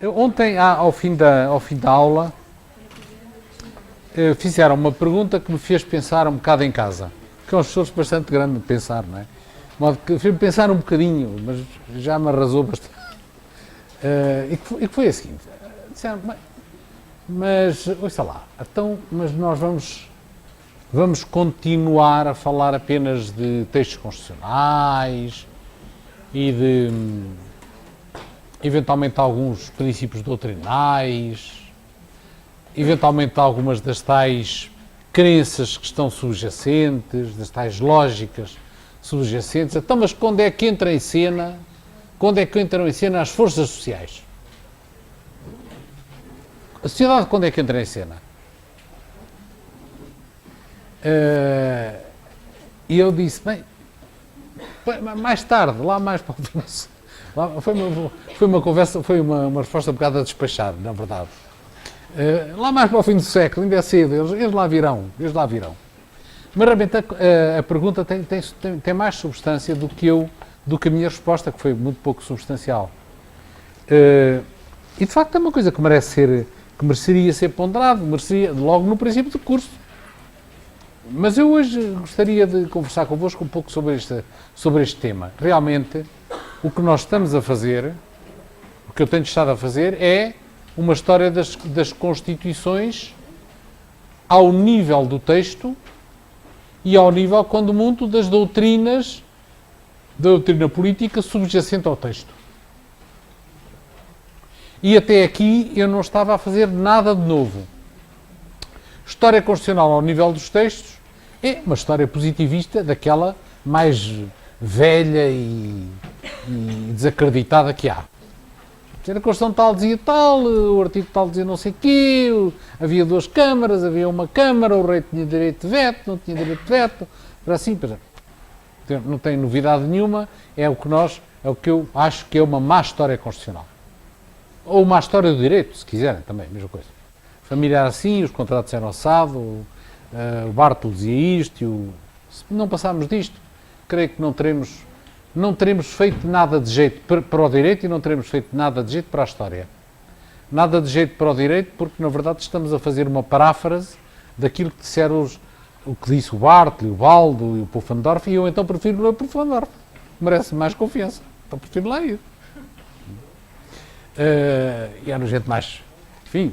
Ontem, ao fim da aula, fizeram uma pergunta que me fez pensar um bocado em casa, que é um esforço bastante grande de pensar, não é? De modo que fez-me pensar um bocadinho, mas já me arrasou bastante. E que foi a seguinte: disseram, mas, ouça lá, então, mas nós vamos continuar a falar apenas de textos constitucionais e de, eventualmente, alguns princípios doutrinais, eventualmente algumas das tais crenças que estão subjacentes, das tais lógicas subjacentes. Então, mas quando é que entram em cena as forças sociais? A sociedade quando é que entra em cena? E eu disse, bem, mais tarde, lá mais para o final, foi uma conversa, foi uma resposta um bocado a despachar, na verdade. Lá mais para o fim do século, ainda é cedo, eles lá virão. Mas realmente a pergunta tem mais substância do que a minha resposta, que foi muito pouco substancial. E de facto é uma coisa que mereceria ser ponderado, mereceria logo no princípio do curso. Mas eu hoje gostaria de conversar convosco um pouco sobre este tema. Realmente, o que nós estamos a fazer, o que eu tenho estado a fazer, é uma história das Constituições ao nível do texto e ao nível, quando muito, das doutrinas, da doutrina política subjacente ao texto. E até aqui eu não estava a fazer nada de novo. História constitucional ao nível dos textos é uma história positivista, daquela mais velha e desacreditada que há. A Constituição tal dizia tal, o artigo tal dizia não sei o quê, havia duas câmaras, havia uma câmara, o rei tinha direito de veto, não tinha direito de veto, para assim, não tem novidade nenhuma, é o que eu acho que é uma má história constitucional. Ou uma história do direito, se quiserem, também, mesma coisa. Família era assim, os contratos eram assado, o Bartolo dizia isto, se não passarmos disto, creio que não teremos feito nada de jeito para o direito e não teremos feito nada de jeito para a história. Nada de jeito para o direito, porque na verdade estamos a fazer uma paráfrase daquilo que disseram o que disse o Bartolo, o Baldo e o Pufendorf, e eu então prefiro ler o Pufendorf. Merece mais confiança, então prefiro lá ir. E era gente mais, enfim,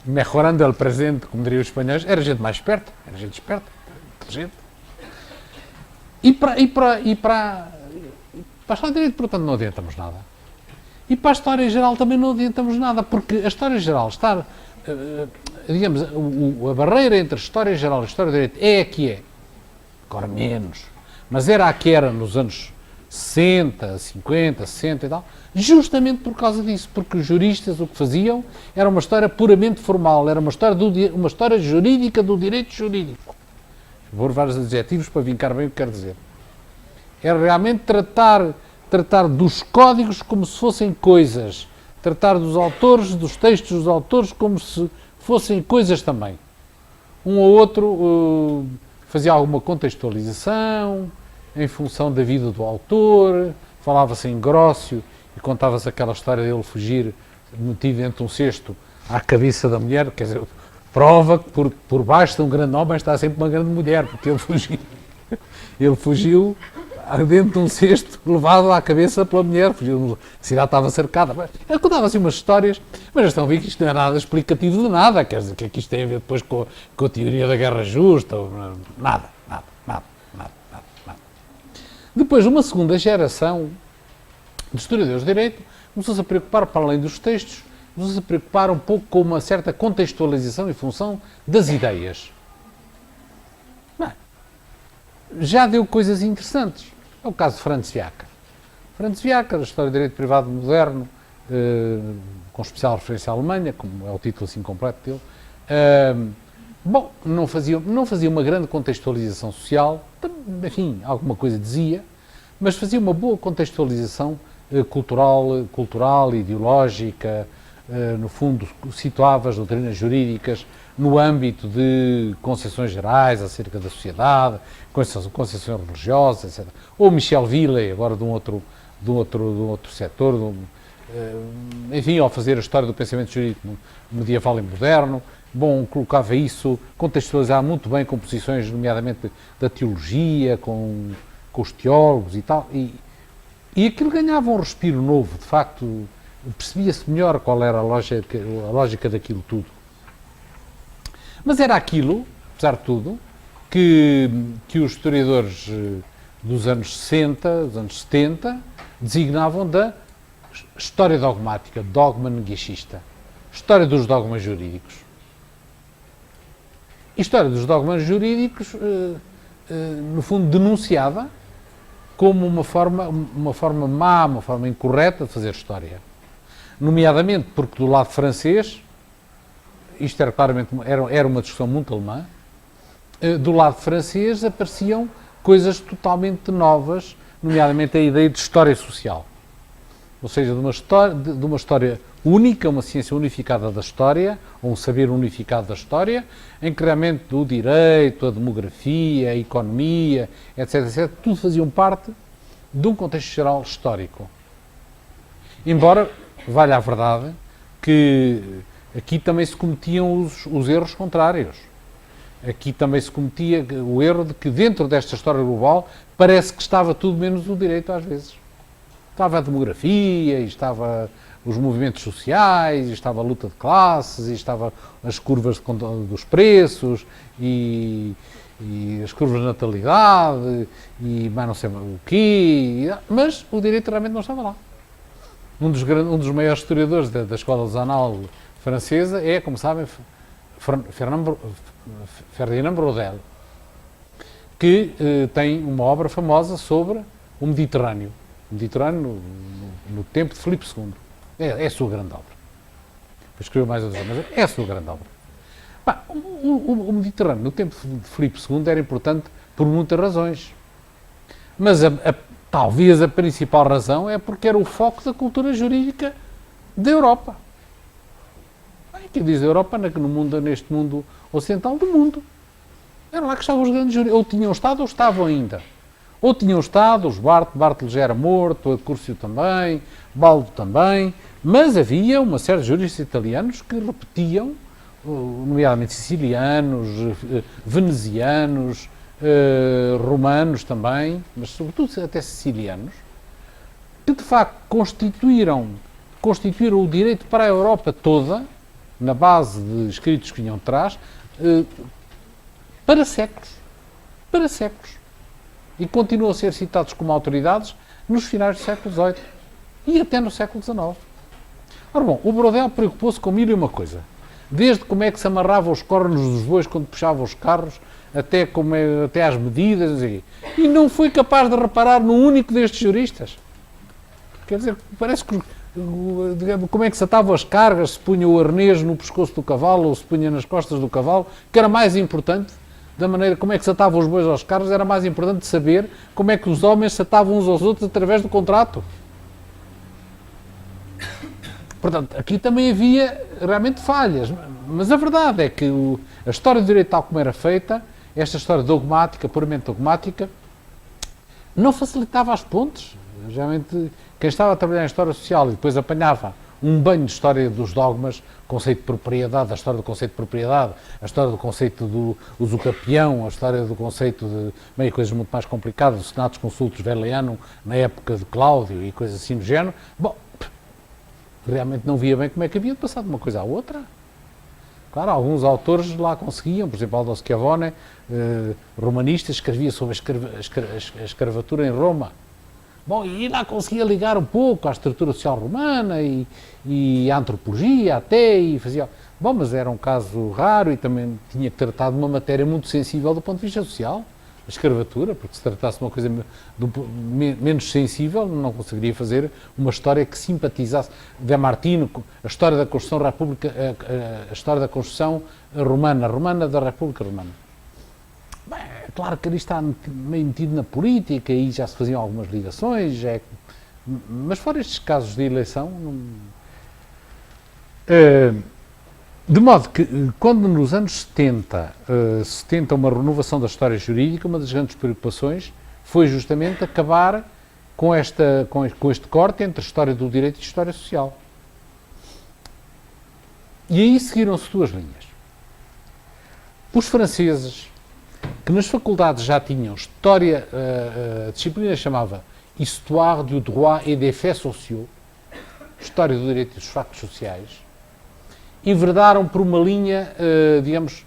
mejorando el presente, como diriam os espanhóis, era gente mais esperta, inteligente. E para a história de direito, portanto, não adiantamos nada. E para a história em geral também não adiantamos nada, porque a história em geral está, digamos, a barreira entre a história em geral e a história de direito é a que é. Agora menos. Mas era a que era nos anos 60, 50, 60 e tal, justamente por causa disso, porque os juristas o que faziam era uma história puramente formal, era uma história jurídica do direito jurídico. Vou pôr vários adjetivos para vincar bem o que quero dizer. Era realmente tratar dos códigos como se fossem coisas, tratar dos autores, dos textos dos autores como se fossem coisas também. Um ou outro fazia alguma contextualização em função da vida do autor, falava-se em Grócio e contava-se aquela história dele fugir metido dentro de um cesto à cabeça da mulher, quer dizer, prova que por baixo de um grande homem está sempre uma grande mulher, porque ele fugiu dentro de um cesto levado à cabeça pela mulher, fugiu, a cidade estava cercada. Ele contava assim umas histórias, mas estão a ver que isto não é nada explicativo de nada, quer dizer, o que é que isto tem a ver depois com a teoria da guerra justa, nada. Depois, uma segunda geração de historiadores de direito começou-se a preocupar, para além dos textos, começou-se a preocupar um pouco com uma certa contextualização em função das ideias. Bem, já deu coisas interessantes. É o caso de Franz Viaker. Franz Viaker, a História do Direito Privado Moderno, com especial referência à Alemanha, como é o título assim completo dele. Não fazia uma grande contextualização social, enfim, alguma coisa dizia, mas fazia uma boa contextualização cultural, ideológica, no fundo situava as doutrinas jurídicas no âmbito de concepções gerais acerca da sociedade, concepções religiosas, etc. Ou Michel Villey, agora de um outro setor, enfim, ao fazer a história do pensamento jurídico medieval e moderno, bom, colocava isso, contextualizava muito bem com posições, nomeadamente da teologia, com os teólogos e tal, e aquilo ganhava um respiro novo, de facto, percebia-se melhor qual era a lógica daquilo tudo. Mas era aquilo, apesar de tudo, que os historiadores dos anos 60, dos anos 70, designavam da história dogmática, dogma negacionista, história dos dogmas jurídicos. A história dos dogmas jurídicos, no fundo, denunciada como uma forma má, uma forma incorreta de fazer história. Nomeadamente porque do lado francês, isto era claramente era uma discussão muito alemã, do lado francês apareciam coisas totalmente novas, nomeadamente a ideia de história social. Ou seja, de uma história única, uma ciência unificada da história, ou um saber unificado da história, em que realmente o direito, a demografia, a economia, etc., tudo faziam parte de um contexto geral histórico. Embora valha a verdade que aqui também se cometiam os erros contrários. Aqui também se cometia o erro de que dentro desta história global parece que estava tudo menos o direito às vezes. Estava a demografia, e estava os movimentos sociais, e estava a luta de classes, e estava as curvas dos preços, e as curvas de natalidade, e mais não sei o quê, mas o direito realmente não estava lá. Um dos maiores historiadores da Escola de Zanal francesa é, como sabem, Ferdinand Braudel, que tem uma obra famosa sobre o Mediterrâneo. O Mediterrâneo no tempo de Filipe II. É a sua grande obra. Escreveu mais outras, mas é a sua grande obra. O Mediterrâneo no tempo de Filipe II era importante por muitas razões. Mas talvez a principal razão é porque era o foco da cultura jurídica da Europa. Quem diz Europa, neste mundo ocidental do mundo. Era lá que estavam os grandes juristas. Ou tinham estado ou estavam ainda. Ou tinham estado, os Bartolo já era morto, a Curcio também, Baldo também, mas havia uma série de juristas italianos que repetiam, nomeadamente sicilianos, venezianos, romanos também, mas sobretudo até sicilianos, que de facto constituíram o direito para a Europa toda, na base de escritos que vinham de trás, para séculos. Para séculos. E continuam a ser citados como autoridades nos finais do século XVIII e até no século XIX. Ora bom, o Braudel preocupou-se com mil e uma coisa. Desde como é que se amarravam os cornos dos bois quando puxavam os carros, até às medidas, e não foi capaz de reparar no único destes juristas. Quer dizer, parece que como é que se atavam as cargas, se punha o arnês no pescoço do cavalo ou se punha nas costas do cavalo, que era mais importante, da maneira como é que se atavam os bois aos carros, era mais importante saber como é que os homens se atavam uns aos outros através do contrato. Portanto, aqui também havia realmente falhas, mas a verdade é que a história do direito tal como era feita, esta história dogmática, puramente dogmática, não facilitava as pontes. Geralmente, quem estava a trabalhar em história social e depois apanhava um banho de história dos dogmas, conceito de propriedade, a história do conceito de propriedade, a história do conceito do usucapião, a história do conceito de meio coisas muito mais complicadas, o Senatus Consultus Velleianum na época de Cláudio e coisas assim do género. Bom, realmente não via bem como é que havia de passar de uma coisa à outra. Claro, alguns autores lá conseguiam, por exemplo, Aldo Schiavone, romanista, escrevia sobre a escravatura em Roma. Bom, e lá conseguia ligar um pouco à estrutura social romana e à antropologia até, e fazia... Bom, mas era um caso raro e também tinha que tratar de uma matéria muito sensível do ponto de vista social, a escravatura, porque se tratasse de uma coisa menos sensível, não conseguiria fazer uma história que simpatizasse. De Martino, a história da construção república, a história da construção romana da República Romana. Bem, é claro que ali está meio metido na política e já se faziam algumas ligações, mas fora estes casos de eleição, de modo que, quando nos anos 70 se tenta uma renovação da história jurídica, uma das grandes preocupações foi justamente acabar com este corte entre história do direito e história social. E aí seguiram-se duas linhas. Os franceses, que nas faculdades já tinham história, a disciplina chamava Histoire du droit et des faits sociaux, história do direito e dos factos sociais, enverdaram por uma linha, digamos,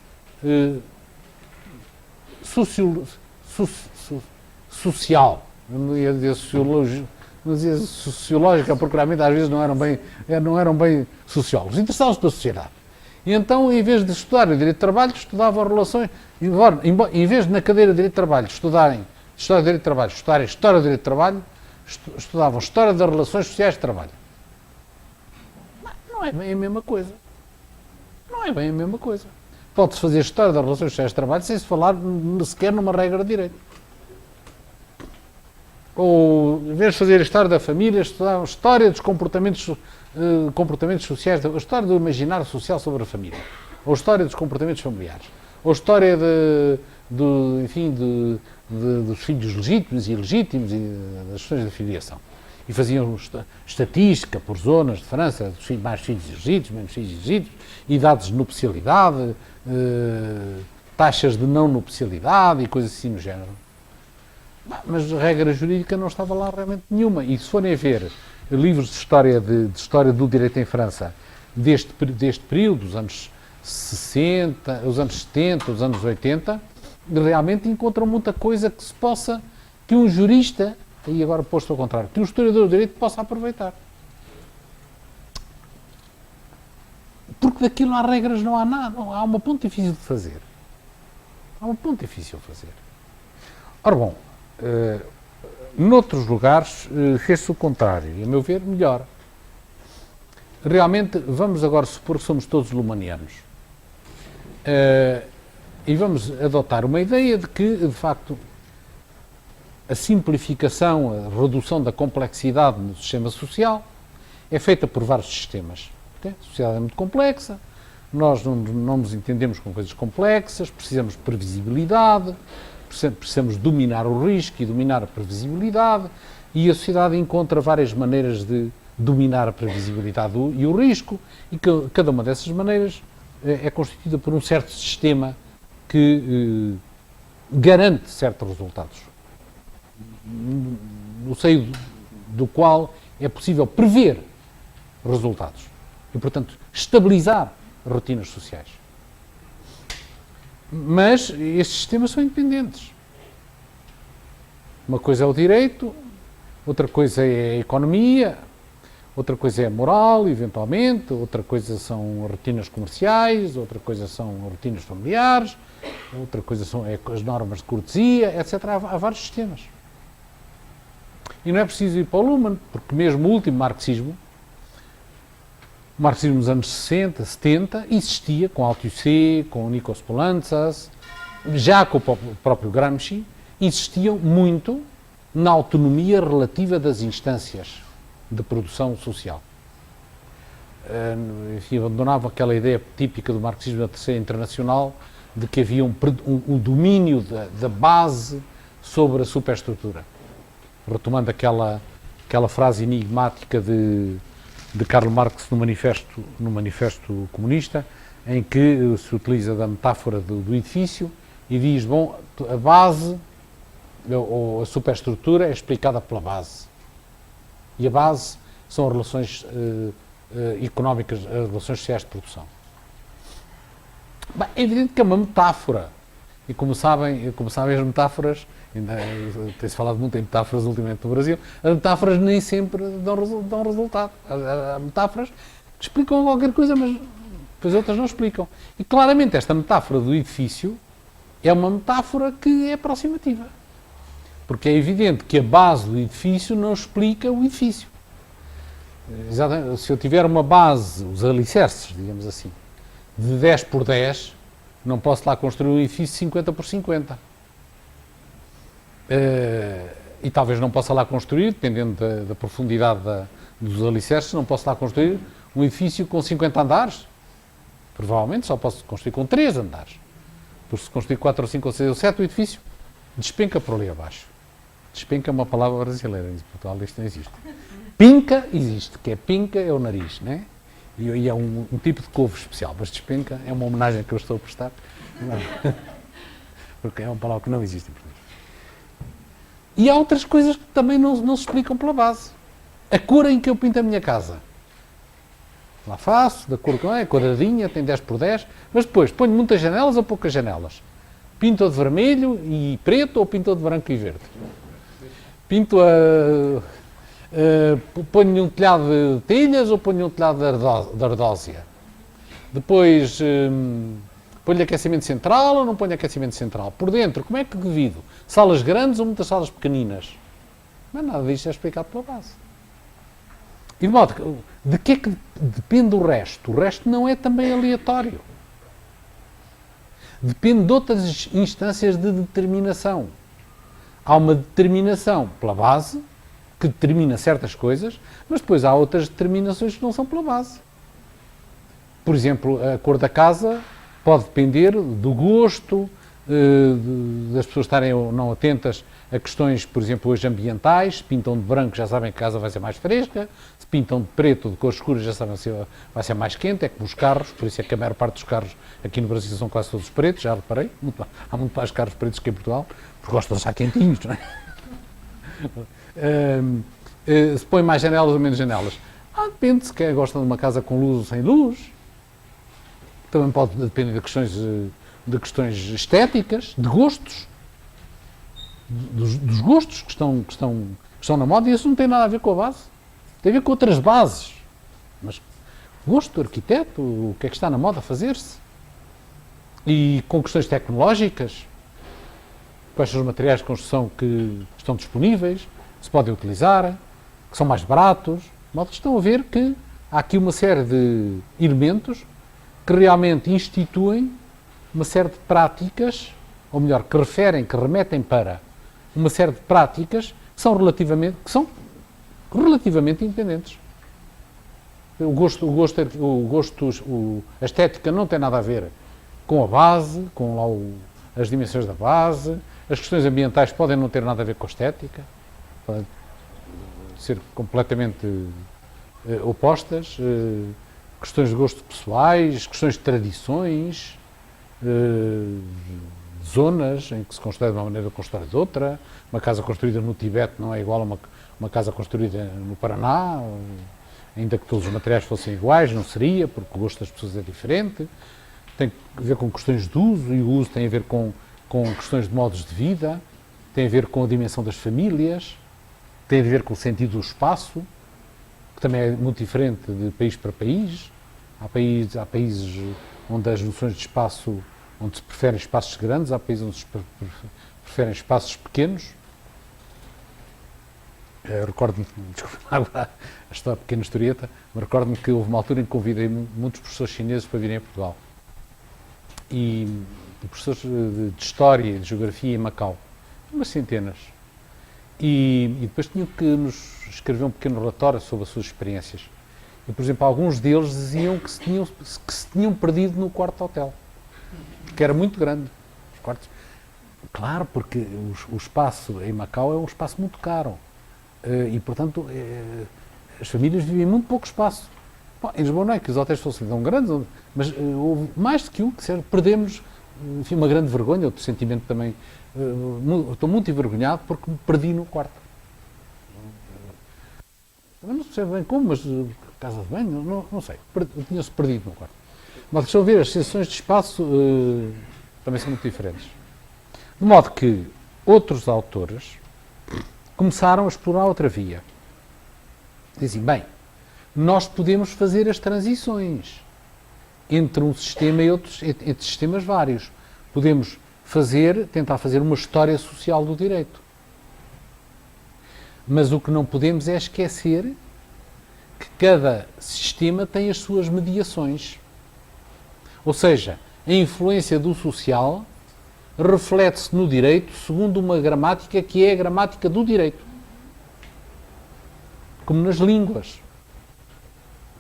social, não ia dizer sociológica, porque realmente às vezes não eram bem sociólogos, interessavam-se pela sociedade. E então, em vez de estudar o direito de trabalho, estudavam relações, em vez de na cadeira de direito de trabalho estudarem história do direito de trabalho, estudarem história do direito de trabalho, estudavam história das relações sociais de trabalho. Não é bem a mesma coisa. Não é bem a mesma coisa. Pode-se fazer história das relações sociais de trabalho sem se falar sequer numa regra de direito. Ou, em vez de fazer a história da família, estudavam história dos comportamentos sociais, a história do imaginário social sobre a família. Ou história dos comportamentos familiares. Ou história dos filhos legítimos e ilegítimos e das questões da filiação. E faziam estatística por zonas de França, dos mais filhos legítimos, menos filhos legítimos, idades de nupcialidade, taxas de não nupcialidade e coisas assim no género. Mas a regra jurídica não estava lá realmente nenhuma. E se forem a ver livros de história do direito em França deste período, dos anos 60, os anos 70, os anos 80, realmente encontram muita coisa que um jurista, e agora posto ao contrário, que um historiador do direito possa aproveitar. Porque daquilo há regras, não há nada, há uma ponto difícil de fazer. Ora bom, noutros lugares fez-se o contrário, e a meu ver, melhor. Realmente, vamos agora supor que somos todos lumanianos. E vamos adotar uma ideia de que, de facto, a simplificação, a redução da complexidade no sistema social é feita por vários sistemas. A sociedade é muito complexa, nós não nos entendemos com coisas complexas, precisamos de previsibilidade, precisamos dominar o risco e dominar a previsibilidade, e a sociedade encontra várias maneiras de dominar a previsibilidade e o risco, e cada uma dessas maneiras é constituída por um certo sistema que garante certos resultados, no seio do qual é possível prever resultados e, portanto, estabilizar rotinas sociais. Mas estes sistemas são independentes. Uma coisa é o direito, outra coisa é a economia, outra coisa é a moral, eventualmente, outra coisa são rotinas comerciais, outra coisa são rotinas familiares, outra coisa são as normas de cortesia, etc. Há vários sistemas. E não é preciso ir para o Luhmann, porque mesmo o último marxismo, o marxismo nos anos 60, 70, existia com Althusser, com Nikos Poulantzas, já com o próprio Gramsci, insistiam muito na autonomia relativa das instâncias de produção social. Enfim, abandonavam aquela ideia típica do marxismo da Terceira Internacional de que havia um domínio da base sobre a superestrutura. Retomando aquela frase enigmática de Karl Marx no Manifesto Comunista, em que se utiliza da metáfora do edifício e diz, bom, a base, ou a superestrutura é explicada pela base. E a base são as relações económicas, as relações sociais de produção. Bem, é evidente que é uma metáfora. E como sabem as metáforas, ainda tem-se falado muito em metáforas ultimamente no Brasil, as metáforas nem sempre dão resultado. Há metáforas que explicam qualquer coisa, mas depois outras não explicam. E claramente esta metáfora do edifício é uma metáfora que é aproximativa. Porque é evidente que a base do edifício não explica o edifício. Exatamente. Se eu tiver uma base, os alicerces, digamos assim, de 10 por 10, não posso lá construir um edifício 50 por 50. E talvez não possa lá construir, dependendo da profundidade dos alicerces, não posso lá construir um edifício com 50 andares. Provavelmente só posso construir com 3 andares. Porque se construir 4 ou 5 ou 6 ou 7, o edifício despenca por ali abaixo. Despenca é uma palavra brasileira, em Portugal isto não existe. Pinca existe, que é pinca é o nariz, né? E é um tipo de couve especial, mas despenca é uma homenagem que eu estou a prestar, não, porque é uma palavra que não existe em português. E há outras coisas que também não se explicam pela base. A cor em que eu pinto a minha casa. Lá faço, da cor que é, quadradinha, tem 10 por 10, mas depois ponho muitas janelas ou poucas janelas. Pinto de vermelho e preto ou pinto de branco e verde. Pinto ponho um telhado de telhas ou ponho um telhado de ardósia. Depois ponho aquecimento central ou não ponho aquecimento central. Por dentro, como é que divido? Salas grandes ou muitas salas pequeninas? Mas nada disto é explicado pela base. E de modo que, de que é que depende o resto? O resto não é também aleatório. Depende de outras instâncias de determinação. Há uma determinação pela base, que determina certas coisas, mas depois há outras determinações que não são pela base. Por exemplo, a cor da casa pode depender do gosto, das pessoas estarem ou não atentas a questões, por exemplo, hoje ambientais. Se pintam de branco, já sabem que a casa vai ser mais fresca. Se pintam de preto ou de cor escura, já sabem que vai ser mais quente. É como os carros, por isso é que a maior parte dos carros aqui no Brasil são quase todos pretos, já reparei. Há muito mais carros pretos que em Portugal, porque gostam de estar quentinhos, não é? Se põe mais janelas ou menos janelas. Depende se gostam de uma casa com luz ou sem luz. Também pode depender de questões estéticas, de gostos, dos gostos que estão na moda, e isso não tem nada a ver com a base. Tem a ver com outras bases. Mas gosto do arquiteto, o que é que está na moda a fazer-se? E com questões tecnológicas, quais são os materiais de construção que estão disponíveis, se podem utilizar, que são mais baratos. De modo que estão a ver que há aqui uma série de elementos que realmente instituem uma série de práticas, ou melhor, que remetem para uma série de práticas que são relativamente independentes. A estética não tem nada a ver com a base, com as dimensões da base. As questões ambientais podem não ter nada a ver com a estética, podem ser completamente opostas. Questões de gosto pessoais, questões de tradições, zonas em que se constrói de uma maneira ou constrói de outra. Uma casa construída no Tibete não é igual a uma casa construída no Paraná, ainda que todos os materiais fossem iguais, não seria, porque o gosto das pessoas é diferente. Tem a ver com questões de uso, e o uso tem a ver com questões de modos de vida, tem a ver com a dimensão das famílias, tem a ver com o sentido do espaço, que também é muito diferente de país para país. Há países onde as noções de espaço, onde se preferem espaços grandes, há países onde se preferem espaços pequenos. Recordo-me, desculpa, a história, pequena historieta, mas recordo-me que houve uma altura em que convidei muitos professores chineses para virem a Portugal. E professores de História e de Geografia em Macau, umas centenas. E depois tinham que nos escrever um pequeno relatório sobre as suas experiências. E, por exemplo, alguns deles diziam que se tinham perdido no quarto hotel, porque era muito grande. Os quartos. Claro, porque o espaço em Macau é um espaço muito caro. E, portanto, as famílias vivem muito pouco espaço. Bom, em Lisboa não é que os hotéis fossem tão grandes, mas houve mais do que um, que perdemos, enfim, uma grande vergonha, outro sentimento também. Estou muito envergonhado porque me perdi no quarto. Também não sei bem como, mas casa de banho, não sei. Tinha-se perdido no quarto. Mas deixa eu ver, as sensações de espaço também são muito diferentes. De modo que outros autores começaram a explorar outra via. Dizem, bem, nós podemos fazer as transições entre um sistema e outros, entre sistemas vários. Podemos tentar fazer uma história social do direito. Mas o que não podemos é esquecer que cada sistema tem as suas mediações. Ou seja, a influência do social reflete-se no direito segundo uma gramática que é a gramática do direito. Como nas línguas.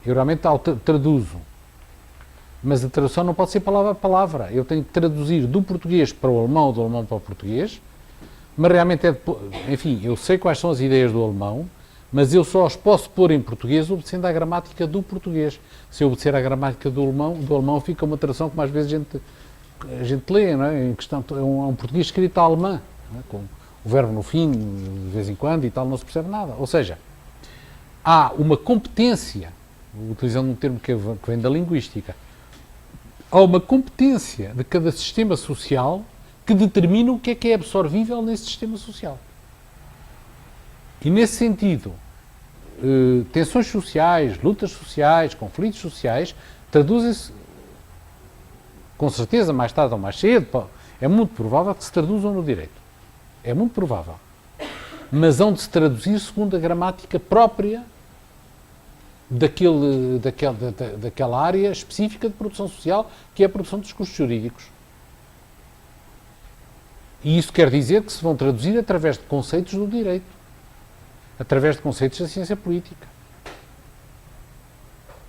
Eu realmente traduzo. Mas a tradução não pode ser palavra a palavra. Eu tenho que traduzir do português para o alemão ou do alemão para o português, mas realmente enfim, eu sei quais são as ideias do alemão, mas eu só as posso pôr em português obedecendo à gramática do português. Se eu obedecer à gramática do alemão fica uma tradução que mais vezes a gente lê, não é? Em questão, é um português escrito à alemã, é? Com o verbo no fim, de vez em quando, e tal, não se percebe nada. Ou seja, há uma competência, utilizando um termo que vem da linguística, há uma competência de cada sistema social que determina o que é absorvível nesse sistema social. E nesse sentido, tensões sociais, lutas sociais, conflitos sociais, traduzem-se, com certeza, mais tarde ou mais cedo, é muito provável que se traduzam no direito. É muito provável. Mas hão de se traduzir segundo a gramática própria daquela área específica de produção social, que é a produção de discursos jurídicos. E isso quer dizer que se vão traduzir através de conceitos do direito, através de conceitos da ciência política.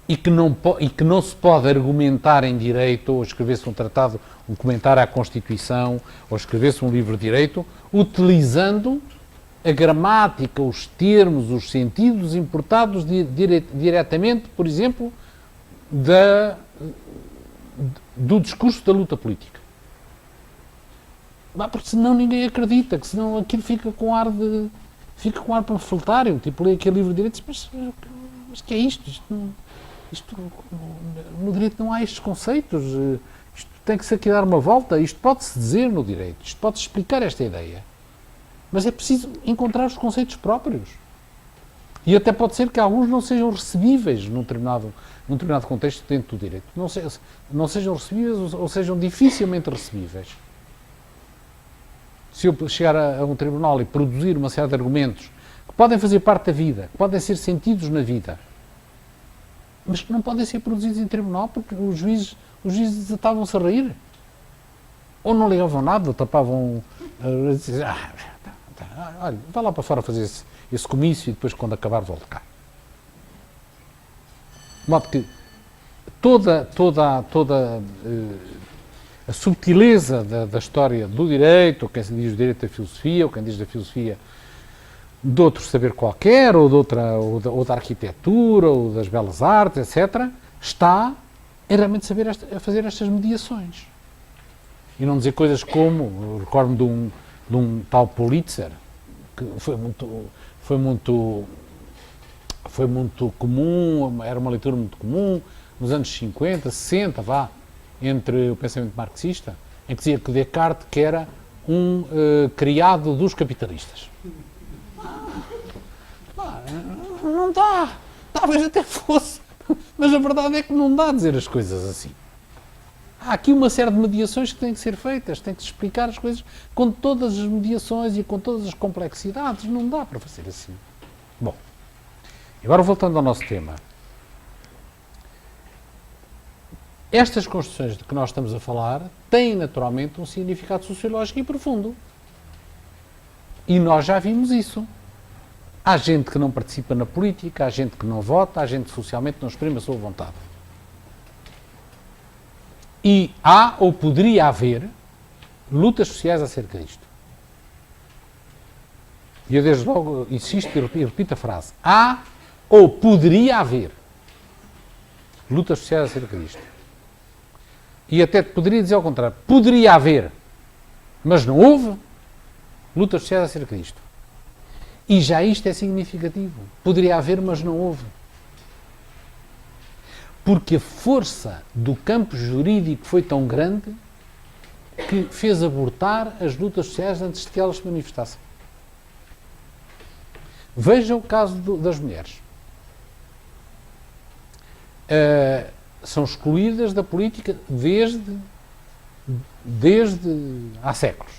E que não se pode argumentar em direito, ou escrever-se um tratado, um comentário à Constituição, ou escrever-se um livro de direito, utilizando a gramática, os termos, os sentidos importados diretamente, por exemplo, do discurso da luta política. Porque senão ninguém acredita, que senão aquilo fica com ar panfletário, tipo, lê aquele livro de direito, mas que é isto? No direito não há estes conceitos, isto tem que se aqui dar uma volta, isto pode-se dizer no direito, isto pode-se explicar esta ideia. Mas é preciso encontrar os conceitos próprios. E até pode ser que alguns não sejam recebíveis num determinado contexto dentro do direito. Não sejam recebíveis ou sejam dificilmente recebíveis. Se eu chegar a um tribunal e produzir uma série de argumentos que podem fazer parte da vida, que podem ser sentidos na vida, mas que não podem ser produzidos em tribunal porque os juízes estavam-se a rir. Ou não ligavam nada, ou tapavam... olha, vá lá para fora fazer esse comício e depois, quando acabar, volta cá. De modo que toda a subtileza da história do direito, ou quem diz do direito da filosofia, ou quem diz da filosofia de outro saber qualquer, ou da arquitetura, ou das belas artes, etc., está em realmente saber a fazer estas mediações. E não dizer coisas como, recordo-me de um tal Pulitzer, que foi muito comum, era uma leitura muito comum, nos anos 50, 60, entre o pensamento marxista, em que dizia que Descartes que era um criado dos capitalistas. Não dá. Talvez até fosse. Mas a verdade é que não dá a dizer as coisas assim. Há aqui uma série de mediações que têm que ser feitas, tem que se explicar as coisas com todas as mediações e com todas as complexidades. Não dá para fazer assim. Bom, agora voltando ao nosso tema. Estas construções de que nós estamos a falar têm naturalmente um significado sociológico e profundo. E nós já vimos isso. Há gente que não participa na política, há gente que não vota, há gente que socialmente não exprime a sua vontade. E há ou poderia haver lutas sociais acerca disto. E eu desde logo insisto e repito a frase. Há ou poderia haver lutas sociais acerca disto. E até poderia dizer ao contrário. Poderia haver, mas não houve lutas sociais acerca disto. E já isto é significativo. Poderia haver, mas não houve. Porque a força do campo jurídico foi tão grande que fez abortar as lutas sociais antes de que elas se manifestassem. Veja o caso das mulheres. São excluídas da política desde há séculos.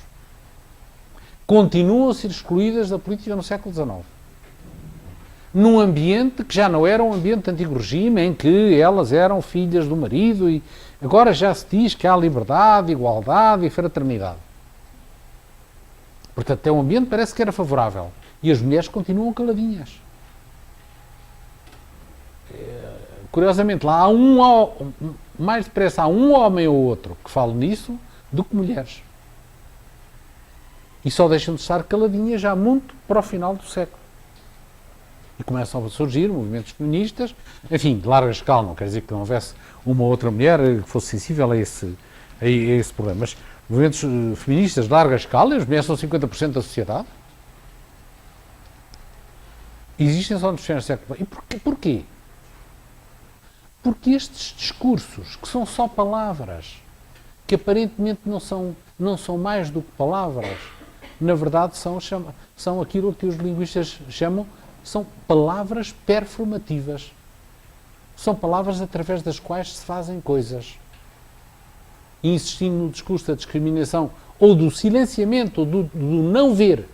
Continuam a ser excluídas da política no século XIX. Num ambiente que já não era um ambiente de antigo regime, em que elas eram filhas do marido, e agora já se diz que há liberdade, igualdade e fraternidade. Portanto, até o ambiente parece que era favorável. E as mulheres continuam caladinhas. Curiosamente, lá há mais depressa há um homem ou outro que fala nisso do que mulheres. E só deixam de estar caladinhas já muito para o final do século. E começam a surgir movimentos feministas, enfim, de larga escala, não quer dizer que não houvesse uma ou outra mulher que fosse sensível a esse problema, mas movimentos feministas de larga escala, as mulheres são 50% da sociedade, existem só nos finais do século XX. E porquê? Porque estes discursos, que são só palavras, que aparentemente não são mais do que palavras, na verdade são aquilo que os linguistas chamam, são palavras performativas. São palavras através das quais se fazem coisas. Insistindo no discurso da discriminação, ou do silenciamento, ou do não ver,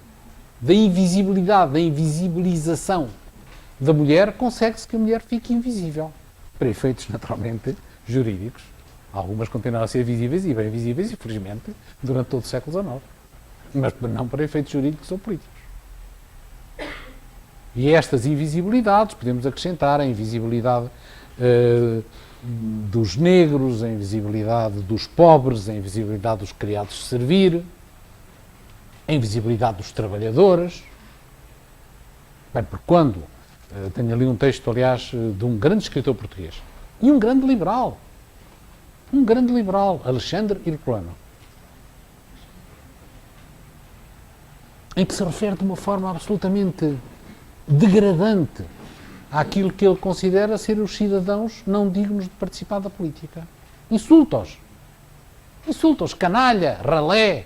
da invisibilidade, da invisibilização da mulher, consegue-se que a mulher fique invisível. Para efeitos, naturalmente, jurídicos. Algumas continuam a ser visíveis e bem visíveis, infelizmente, durante todo o século XIX. Mas não para efeitos jurídicos ou políticos. E estas invisibilidades, podemos acrescentar a invisibilidade dos negros, a invisibilidade dos pobres, a invisibilidade dos criados de servir, a invisibilidade dos trabalhadores. Bem, porque quando, tenho ali um texto, aliás, de um grande escritor português, e um grande liberal, Alexandre Herculano, em que se refere de uma forma absolutamente degradante àquilo que ele considera ser os cidadãos não dignos de participar da política. Insulta-os, canalha, ralé.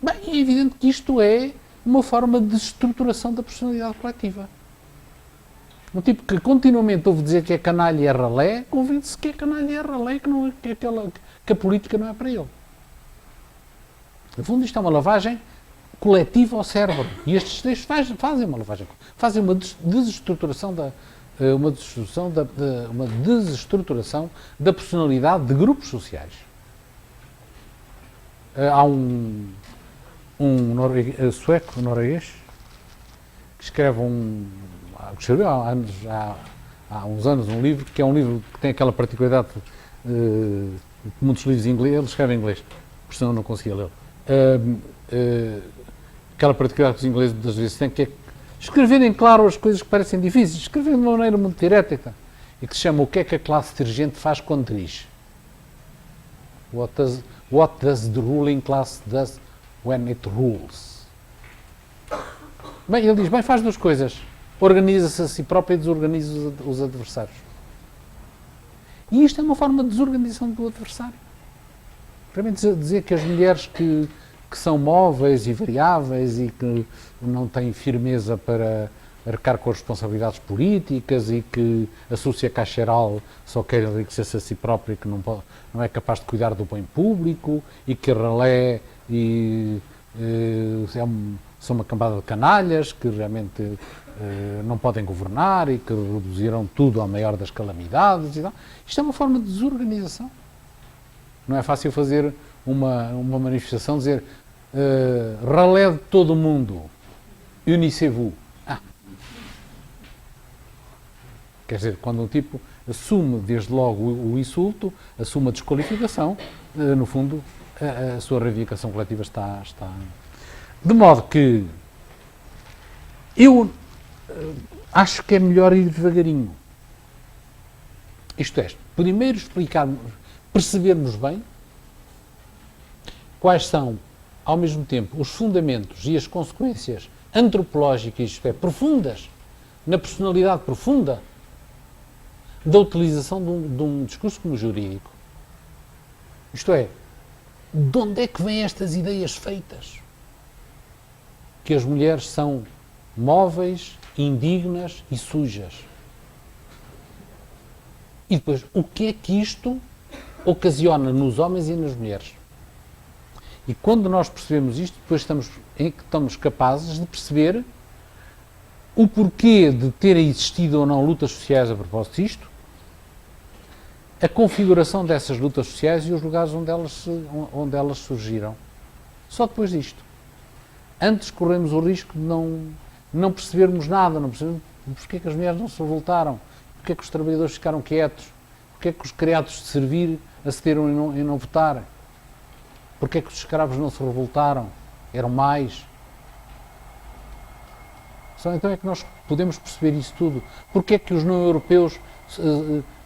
Bem, é evidente que isto é uma forma de destruturação da personalidade coletiva. Um tipo que continuamente ouve dizer que é canalha e é ralé, convence-se que é canalha e é ralé, que a política não é para ele. No fundo, isto é uma lavagem coletiva ao cérebro. E estes textos fazem uma lavagem, fazem uma desestruturação da personalidade de grupos sociais. Há um sueco, norueguês, que escreveu há uns anos um livro, que é um livro que tem aquela particularidade que muitos livros em inglês, ele escreve em inglês, por senão eu não conseguia lê-lo. Aquela particularidade que os ingleses muitas vezes têm, que é escreverem claro as coisas que parecem difíceis, escrever de uma maneira muito direta e que se chama O que é que a classe dirigente faz quando dirige? What does the ruling class does when it rules? Bem, ele diz, faz duas coisas. Organiza-se a si próprio e desorganiza os adversários. E isto é uma forma de desorganização do adversário. Realmente dizer que as mulheres que são móveis e variáveis e que não têm firmeza para arcar com as responsabilidades políticas e que a Súcia Caixeral só quer enriquecer-se a si própria e que não é capaz de cuidar do bem público e que a ralé são uma cambada de canalhas que realmente não podem governar e que reduziram tudo à maior das calamidades e tal. Isto é uma forma de desorganização. Não é fácil fazer uma manifestação, dizer ralé de todo o mundo, unissez-vous. Quer dizer, quando um tipo assume desde logo o insulto, assume a desqualificação, no fundo a sua reivindicação coletiva está... De modo que eu acho que é melhor ir devagarinho. Isto é, primeiro percebermos bem quais são, ao mesmo tempo, os fundamentos e as consequências antropológicas, isto é, profundas, na personalidade profunda da utilização de um discurso como jurídico. Isto é, de onde é que vêm estas ideias feitas? Que as mulheres são móveis, indignas e sujas. E depois, o que é que isto ocasiona nos homens e nas mulheres? E quando nós percebemos isto, depois estamos capazes de perceber o porquê de terem existido ou não lutas sociais a propósito disto, a configuração dessas lutas sociais e os lugares onde elas surgiram. Só depois disto. Antes corremos o risco de não percebermos nada, não percebermos porque é que as mulheres não se revoltaram, porque é que os trabalhadores ficaram quietos, porque é que os criados de servir acederam em não votar, porque é que os escravos não se revoltaram, eram mais. Só então é que nós podemos perceber isso tudo. Porquê é que os não-europeus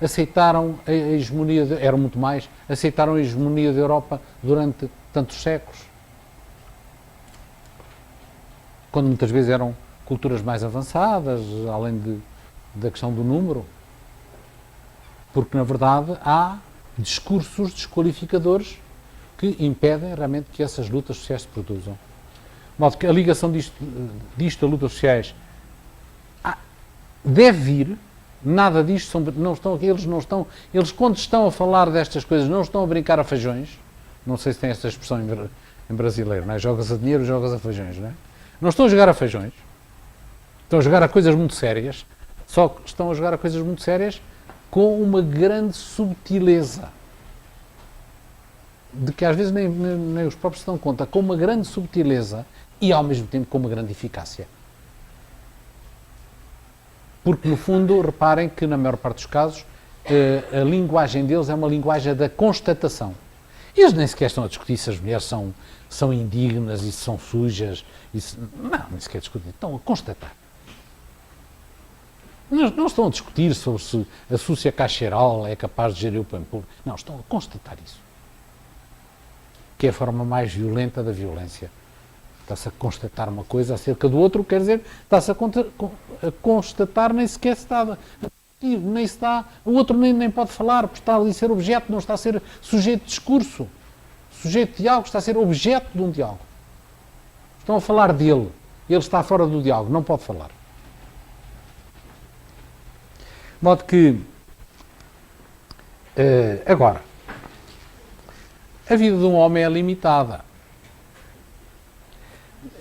aceitaram a hegemonia, eram muito mais, aceitaram a hegemonia da Europa durante tantos séculos? Quando muitas vezes eram culturas mais avançadas, além da questão do número. Porque, na verdade, há discursos desqualificadores que impedem realmente que essas lutas sociais se produzam. De modo que a ligação disto a lutas sociais deve vir, nada disto, eles quando estão a falar destas coisas não estão a brincar a feijões, não sei se tem esta expressão em brasileiro, não é? Jogas a dinheiro, jogas a feijões, não é? Não estão a jogar a feijões, estão a jogar a coisas muito sérias, só que estão a jogar a coisas muito sérias com uma grande subtileza, de que às vezes nem os próprios se dão conta, com uma grande subtileza e ao mesmo tempo com uma grande eficácia. Porque no fundo, reparem que na maior parte dos casos, a linguagem deles é uma linguagem da constatação. Eles nem sequer estão a discutir se as mulheres são indignas e se são sujas, não, nem sequer discutir, estão a constatar. Não estão a discutir sobre se a súcia caixeiral é capaz de gerir o bem público. Não, estão a constatar isso. Que é a forma mais violenta da violência. Está-se a constatar uma coisa acerca do outro, quer dizer, está-se a constatar, nem sequer se está, nem se dá, o outro nem pode falar, porque está ali a ser objeto, não está a ser sujeito de discurso, sujeito de diálogo, está a ser objeto de um diálogo. Estão a falar dele, ele está fora do diálogo, não pode falar. De modo que, agora, a vida de um homem é limitada.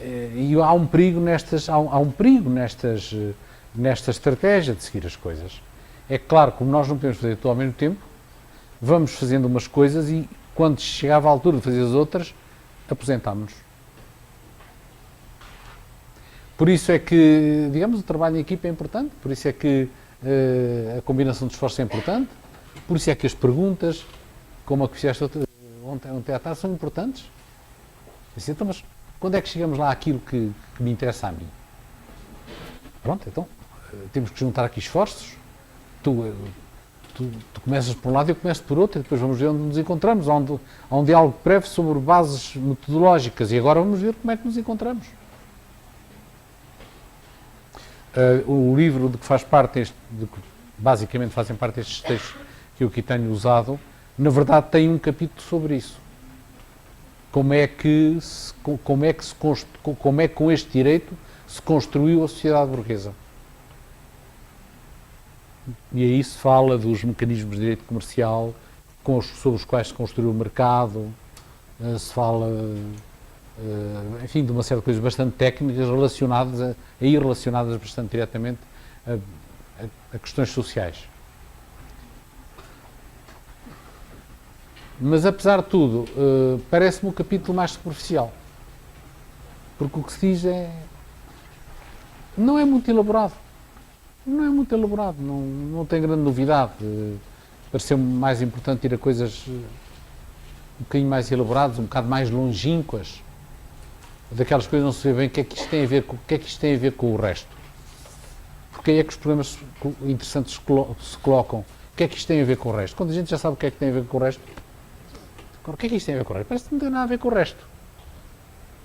E há um perigo nesta estratégia de seguir as coisas. É claro, como nós não podemos fazer tudo ao mesmo tempo, vamos fazendo umas coisas e, quando chegava a altura de fazer as outras, aposentámos-nos. Por isso é que, digamos, o trabalho em equipa é importante, por isso é que a combinação de esforços é importante, por isso é que as perguntas, como a que fizeste ontem à tarde, são importantes. Assim, então, mas quando é que chegamos lá àquilo que me interessa a mim? Pronto, então, temos que juntar aqui esforços. Tu começas por um lado e eu começo por outro, e depois vamos ver onde nos encontramos. Há um diálogo prévio sobre bases metodológicas, e agora vamos ver como é que nos encontramos. O livro de que faz parte, de que basicamente fazem parte estes textos que eu aqui tenho usado, na verdade tem um capítulo sobre isso. Como é que com este direito se construiu a sociedade burguesa. E aí se fala dos mecanismos de direito comercial sobre os quais se construiu o mercado, se fala, enfim, de uma série de coisas bastante técnicas relacionadas bastante diretamente a questões sociais. Mas, apesar de tudo, parece-me um capítulo mais superficial. Porque o que se diz não é muito elaborado. Não é muito elaborado, não tem grande novidade. Pareceu-me mais importante ir a coisas um bocadinho mais elaboradas, um bocado mais longínquas. Daquelas coisas não se vê bem o que é que isto tem a ver com o resto. Porque aí é que os problemas interessantes se colocam. O que é que isto tem a ver com o resto? Quando a gente já sabe o que é que tem a ver com o resto, o que é que isto tem a ver com o resto? Parece que não tem nada a ver com o resto.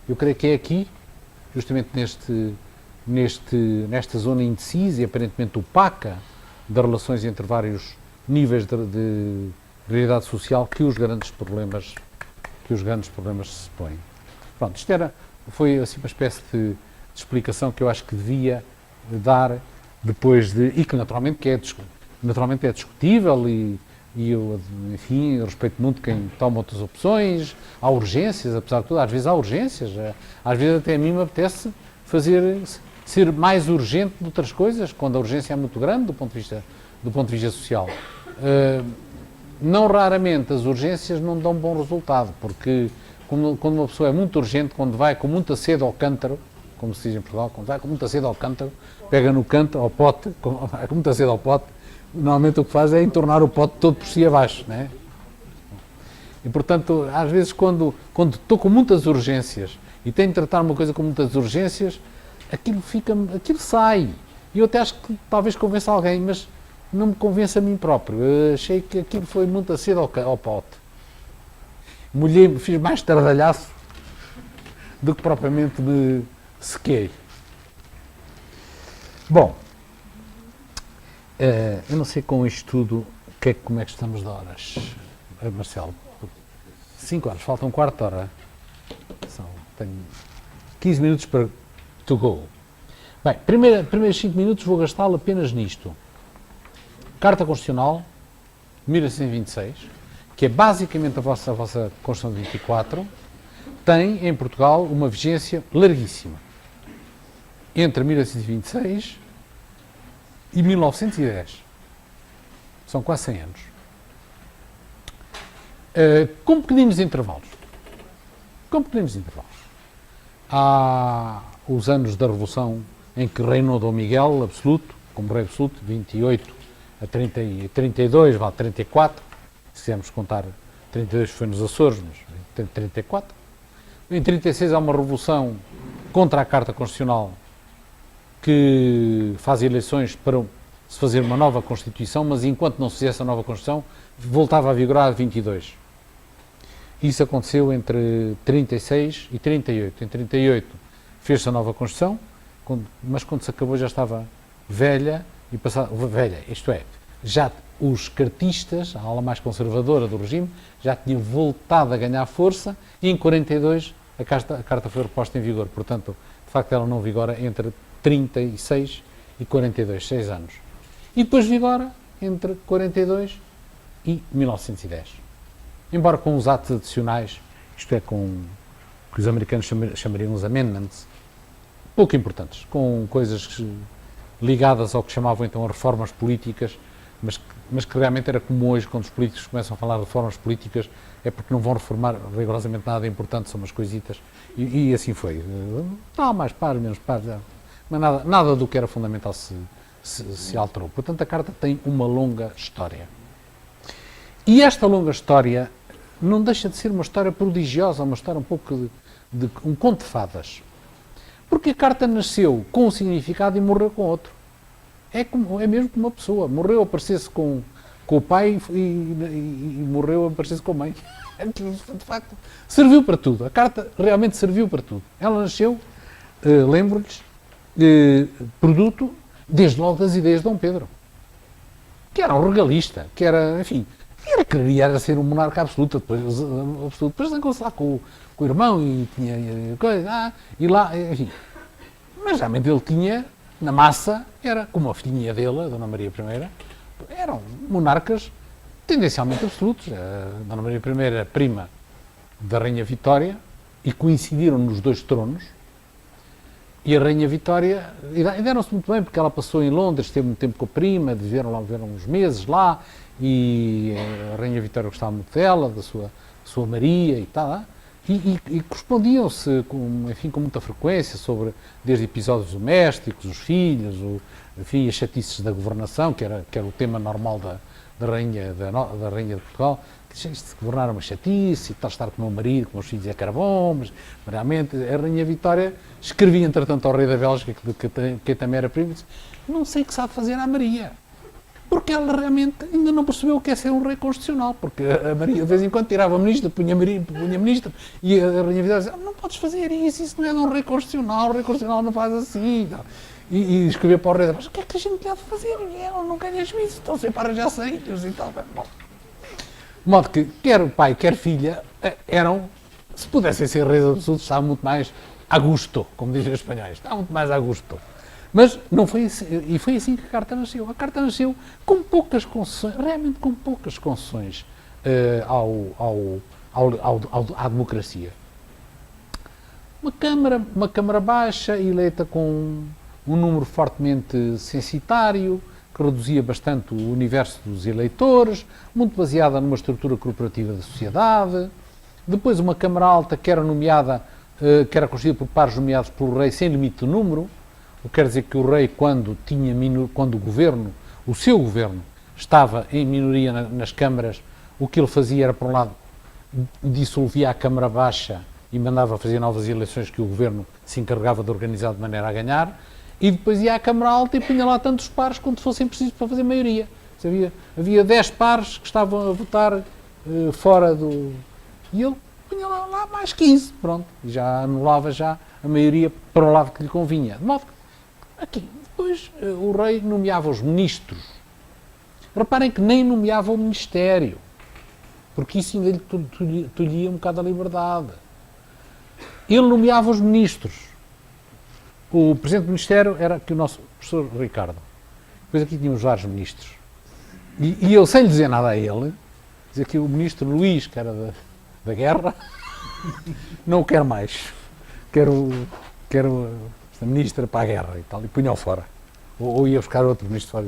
Eu creio que é aqui, justamente nesta zona indecisa e aparentemente opaca das relações entre vários níveis de realidade social, que os grandes problemas se põem. Pronto, isto foi assim uma espécie de explicação que eu acho que devia dar depois e que naturalmente é discutível e eu, enfim, eu respeito muito quem toma outras opções. Há urgências, apesar de tudo, às vezes há urgências. Às vezes até a mim me apetece ser mais urgente de outras coisas, quando a urgência é muito grande do ponto de vista social. Não raramente as urgências não dão bom resultado, porque quando uma pessoa é muito urgente, quando vai com muita sede ao cântaro, como se diz em Portugal, quando vai com muita sede ao cântaro, pega no canto, ao pote, vai com muita sede ao pote, normalmente o que faz é entornar o pote todo por si abaixo, não é? E, portanto, às vezes, quando estou com muitas urgências e tenho de tratar uma coisa com muitas urgências, aquilo sai. E eu até acho que talvez convença alguém, mas não me convence a mim próprio. Eu achei que aquilo foi muito cedo ao pote. Molhei-me, fiz mais tardalhaço do que propriamente me sequei. Bom, eu não sei com isto tudo como é que estamos de horas, Marcelo. 5 horas, falta um quarto de hora. Tenho 15 minutos para to go. Bem, primeiros 5 minutos vou gastá-lo apenas nisto. Carta Constitucional, 1826, que é basicamente a vossa Constituição de 24, tem em Portugal uma vigência larguíssima. Entre 1826 e 1910. São quase 100 anos. Com pequeninos intervalos. Há os anos da Revolução em que reinou Dom Miguel absoluto, como rei absoluto, 28 a 32, vale 34, se quisermos contar, 32 foi nos Açores, mas 34. Em 36 há uma revolução contra a Carta Constitucional que faz eleições para se fazer uma nova Constituição, mas enquanto não se fizesse a nova Constituição, voltava a vigorar a 22. Isso aconteceu entre 36 e 38. Em 38 fez-se a nova Constituição, mas quando se acabou já estava velha, isto é, já os cartistas, a ala mais conservadora do regime, já tinham voltado a ganhar força e em 42 a carta foi reposta em vigor. Portanto, de facto ela não vigora entre 36 e 42, 6 anos. E depois vigora entre 42 e 1910. Embora com os atos adicionais, isto é, com o que os americanos chamariam os amendments, pouco importantes, com coisas ligadas ao que chamavam então as reformas políticas, mas que realmente era como hoje, quando os políticos começam a falar de reformas políticas, é porque não vão reformar rigorosamente nada importante, são umas coisitas, e assim foi. Mais pares, menos pares, mas nada do que era fundamental se alterou. Portanto, a Carta tem uma longa história. E esta longa história não deixa de ser uma história prodigiosa, uma história um pouco de um conto de fadas. Porque a Carta nasceu com um significado e morreu com outro. É mesmo como uma pessoa. Morreu a parecer-se com o pai e morreu a parecer-se com a mãe. De facto, serviu para tudo. A Carta realmente serviu para tudo. Ela nasceu, lembro-lhes, produto, desde logo, das ideias de Dom Pedro. Que era um regalista, que era, enfim, queria ser um monarca absoluto, depois zangou-se lá com o irmão e tinha coisa, e lá, enfim. Mas realmente ele tinha, na massa, era como a filhinha dele, a Dona Maria I, eram monarcas tendencialmente absolutos. A Dona Maria I era prima da Rainha Vitória e coincidiram nos dois tronos. E a Rainha Vitória, e deram-se muito bem, porque ela passou em Londres, esteve muito tempo com a prima, viveram uns meses lá, e a Rainha Vitória gostava muito dela, da sua Maria e tal, e correspondiam-se com muita frequência desde episódios domésticos, os filhos, enfim, as chatices da governação, que era o tema normal da Rainha de Portugal. Isto de governar uma chatice, e tal, estar com o meu marido, com os filhos é que era bom, mas realmente a Rainha Vitória escrevia, entretanto, ao rei da Bélgica, que também era primo, disse: não sei o que sabe fazer à Maria, porque ela realmente ainda não percebeu o que é ser um rei constitucional, porque a Maria de vez em quando tirava ministro, punha ministro, e a Rainha Vitória dizia: não podes fazer isso não é de um rei constitucional, o rei constitucional não faz assim, e escrevia para o rei da Bélgica: o que é que a gente deve fazer? Ela não ganha juízo, estão sempre a arranjar saídos e tal. Bom, de modo que, quer o pai, quer filha, se pudessem ser reis absolutos, estavam muito mais a gusto, como dizem os espanhóis, estavam muito mais a gusto. Mas não foi assim, e foi assim que a Carta nasceu. A Carta nasceu com poucas concessões, realmente com poucas concessões à democracia. Uma Câmara baixa, eleita com um número fortemente censitário, que reduzia bastante o universo dos eleitores, muito baseada numa estrutura corporativa da sociedade. Depois uma Câmara Alta que era constituída por pares nomeados pelo rei sem limite de número, o que quer dizer que o rei, quando o seu governo, estava em minoria nas câmaras, o que ele fazia era, por um lado, dissolvia a Câmara Baixa e mandava fazer novas eleições que o governo se encarregava de organizar de maneira a ganhar, e depois ia à Câmara Alta e punha lá tantos pares quanto fossem precisos para fazer maioria. Havia 10 pares que estavam a votar fora do... E ele punha lá mais 15, pronto, e já anulava já a maioria para o lado que lhe convinha. De modo que, aqui, depois o rei nomeava os ministros. Reparem que nem nomeava o ministério, porque isso ainda lhe tolhia um bocado a liberdade. Ele nomeava os ministros. O presidente do ministério era aqui o nosso professor Ricardo. Depois aqui tínhamos vários ministros. E eu, sem lhe dizer nada a ele, dizia que o ministro Luís, que era da guerra, não o quero mais. Quero esta ministra para a guerra e tal, e punha-o fora. Ou ia buscar outro ministro fora.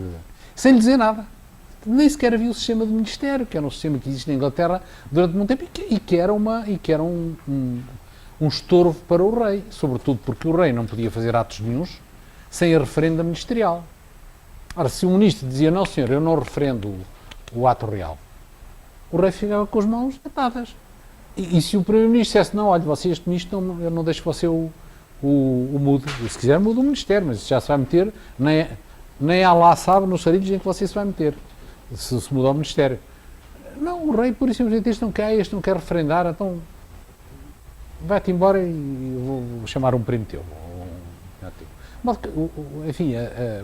Sem lhe dizer nada. Nem sequer havia o sistema de ministério, que era um sistema que existe na Inglaterra durante muito tempo e que era um estorvo para o rei, sobretudo porque o rei não podia fazer atos nenhuns sem a referenda ministerial. Ora, se o ministro dizia, não senhor, eu não referendo o ato real, o rei ficava com as mãos atadas. E se o primeiro-ministro dissesse, não, olha, você este ministro, eu não deixo você o mude. E se quiser muda o ministério, mas já se vai meter, nem Allah sabe nos sarilhos em que você se vai meter, se mudar o ministério. Não, o rei, por isso, este não quer referendar, então vai-te embora e vou chamar um primo teu. Enfim,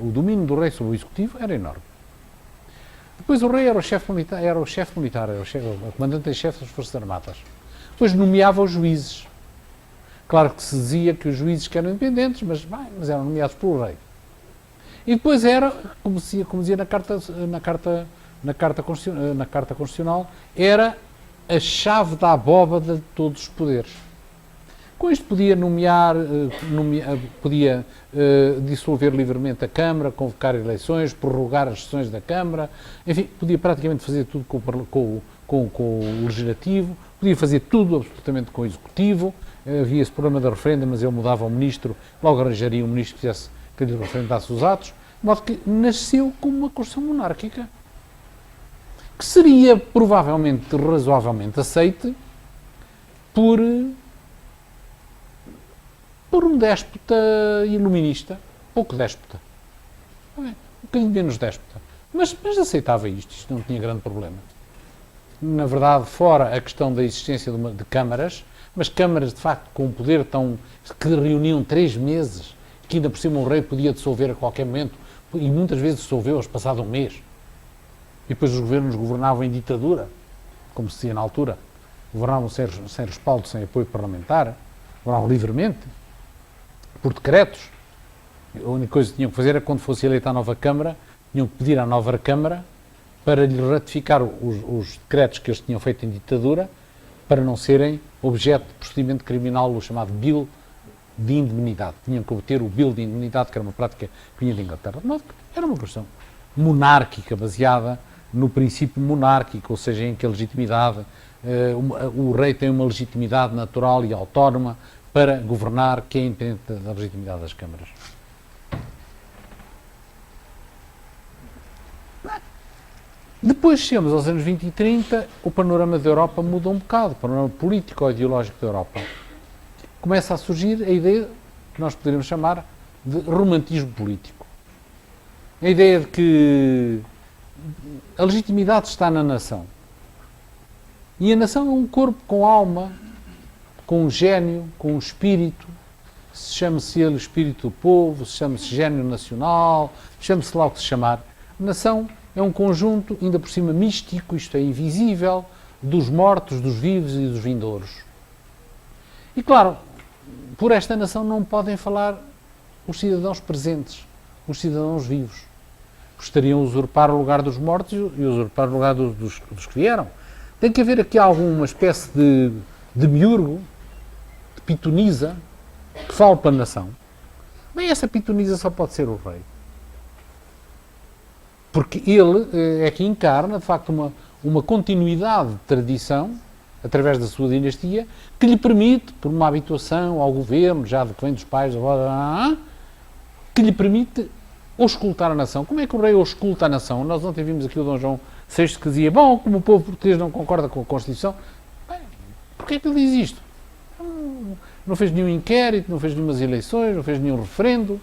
o domínio do rei sobre o executivo era enorme. Depois o rei era o chefe militar, era o comandante em chefe das Forças Armadas. Depois nomeava os juízes. Claro que se dizia que os juízes que eram independentes, mas eram nomeados pelo rei. E depois era, como dizia na Carta Constitucional, era a chave da abóbada de todos os poderes. Com isto podia podia dissolver livremente a Câmara, convocar eleições, prorrogar as sessões da Câmara, enfim, podia praticamente fazer tudo com o Legislativo, podia fazer tudo absolutamente com o Executivo. Havia esse problema da referenda, mas ele mudava o ministro, logo arranjaria um ministro que lhe referendasse os atos, de modo que nasceu como uma Constituição monárquica, que seria provavelmente razoavelmente aceite por um déspota iluminista, pouco déspota, um bocadinho menos déspota, mas aceitava isto não tinha grande problema. Na verdade, fora a questão da existência de câmaras, mas câmaras de facto com um poder que reuniam 3 meses, que ainda por cima o rei podia dissolver a qualquer momento, e muitas vezes dissolveu-as passado um mês. E depois os governos governavam em ditadura, como se dizia na altura, governavam sem respaldo, sem apoio parlamentar, governavam livremente, por decretos. A única coisa que tinham que fazer era, quando fosse eleita a nova Câmara, tinham que pedir à nova Câmara para lhe ratificar os decretos que eles tinham feito em ditadura, para não serem objeto de procedimento criminal, o chamado Bill de indemnidade. Tinham que obter o Bill de indemnidade, que era uma prática que vinha de Inglaterra. De modo que era uma questão monárquica, baseada no princípio monárquico, ou seja, em que a legitimidade, o rei tem uma legitimidade natural e autónoma para governar, que é independente da legitimidade das câmaras. Depois chegamos aos anos 20 e 30, o panorama da Europa muda um bocado, o panorama político-ideológico da Europa. Começa a surgir a ideia que nós poderíamos chamar de romantismo político. A ideia de que a legitimidade está na nação. E a nação é um corpo com alma, com um gênio, com um espírito, se chama-se ele espírito do povo, se chama-se gênio nacional, chame-se lá o que se chamar. A nação é um conjunto, ainda por cima místico, isto é, invisível, dos mortos, dos vivos e dos vindouros. E claro, por esta nação não podem falar os cidadãos presentes, os cidadãos vivos. Gostariam de usurpar o lugar dos mortos e usurpar o lugar dos que vieram. Tem que haver aqui alguma espécie de demiurgo, de pitonisa, que fale para a nação. Bem, essa pitonisa só pode ser o rei. Porque ele é que encarna, de facto, uma continuidade de tradição, através da sua dinastia, que lhe permite, por uma habituação ao governo, já de que vem dos pais, que lhe permite auscultar a nação. Como é que o rei ausculta a nação? Nós ontem vimos aqui o Dom João VI que dizia, bom, como o povo português não concorda com a Constituição, bem, porquê é que ele diz isto? Não fez nenhum inquérito, não fez nenhumas eleições, não fez nenhum referendo.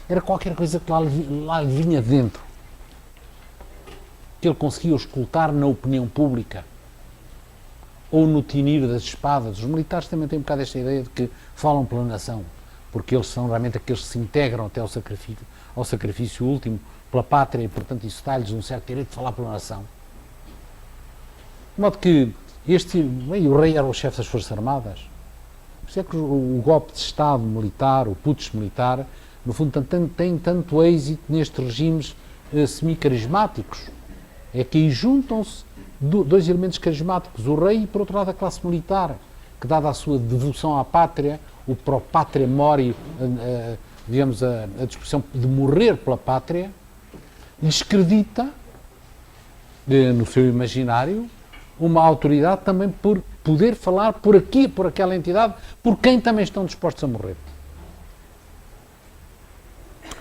Era qualquer coisa que lá lhe vinha dentro. Que ele conseguia escutar na opinião pública. Ou no tinir das espadas. Os militares também têm um bocado esta ideia de que falam pela nação. Porque eles são realmente aqueles que se integram até ao sacrifício último pela pátria e, portanto, isso dá-lhes um certo direito de falar pela nação. De modo que o rei era o chefe das Forças Armadas. Por isso é que o golpe de Estado militar, o putsch militar, no fundo tem tanto êxito nestes regimes semi-carismáticos. É que aí juntam-se dois elementos carismáticos, o rei e, por outro lado, a classe militar, que, dada a sua devoção à pátria, o pro patria mori, digamos, a disposição de morrer pela pátria, lhes acredita, no seu imaginário, uma autoridade também por poder falar por aqui, por aquela entidade, por quem também estão dispostos a morrer.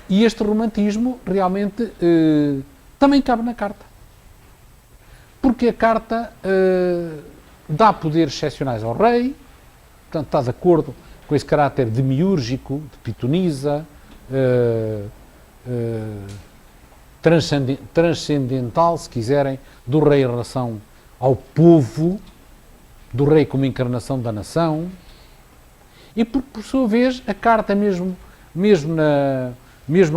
E este romantismo realmente também cabe na carta. Porque a carta dá poderes excepcionais ao rei, portanto está de acordo com esse caráter demiúrgico, de pitonisa, transcendental, se quiserem, do rei em relação ao povo, do rei como encarnação da nação, e por sua vez a carta mesmo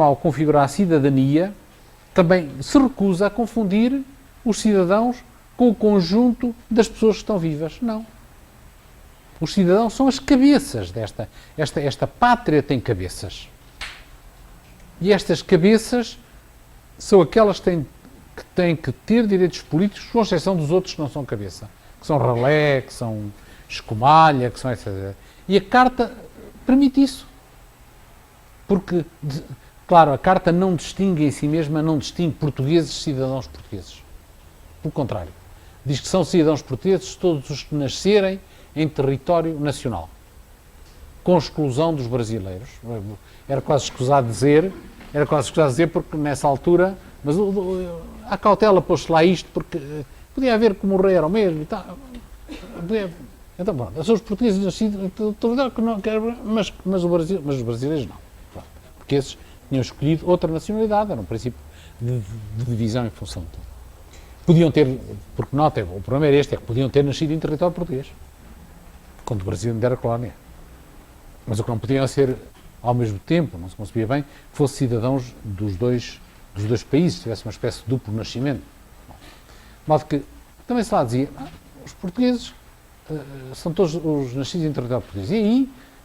ao configurar a cidadania, também se recusa a confundir os cidadãos com o conjunto das pessoas que estão vivas. Não. Os cidadãos são as cabeças esta pátria tem cabeças. E estas cabeças são aquelas que têm que ter direitos políticos, com exceção dos outros que não são cabeça. Que são ralé, que são escumalha, que são etc. E a carta permite isso. Porque, claro, a carta não distingue em si mesma, não distingue portugueses de cidadãos portugueses. Pelo contrário. Diz que são cidadãos portugueses todos os que nascerem em território nacional. Com exclusão dos brasileiros. Era quase escusado dizer porque nessa altura, mas a cautela pôs-se lá isto porque podia haver como o rei era o mesmo e tal. Então, pronto, são os portugueses nascidos, mas os brasileiros não. Pronto, porque esses tinham escolhido outra nacionalidade, era um princípio de divisão em função de tudo. Podiam ter, porque nota, o problema era este, é que podiam ter nascido em território português, quando o Brasil ainda era colónia. Mas o que não podiam ser, ao mesmo tempo, não se concebia bem, que fossem cidadãos dos dois países, tivesse uma espécie de duplo nascimento. De modo que, também se lá dizia, os portugueses são todos os nascidos em território português.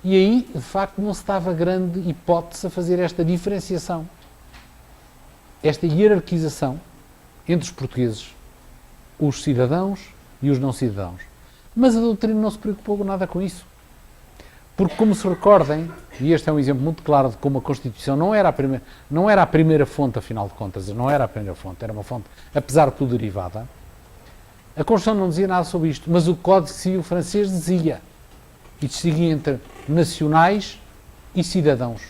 E aí, de facto, não se dava grande hipótese a fazer esta diferenciação, esta hierarquização entre os portugueses, os cidadãos e os não cidadãos. Mas a doutrina não se preocupou nada com isso. Porque, como se recordem, e este é um exemplo muito claro de como a Constituição não era a primeira fonte, afinal de contas, não era a primeira fonte, era uma fonte, apesar de tudo, derivada. A Constituição não dizia nada sobre isto, mas o Código Civil francês dizia, e distinguia entre nacionais e cidadãos.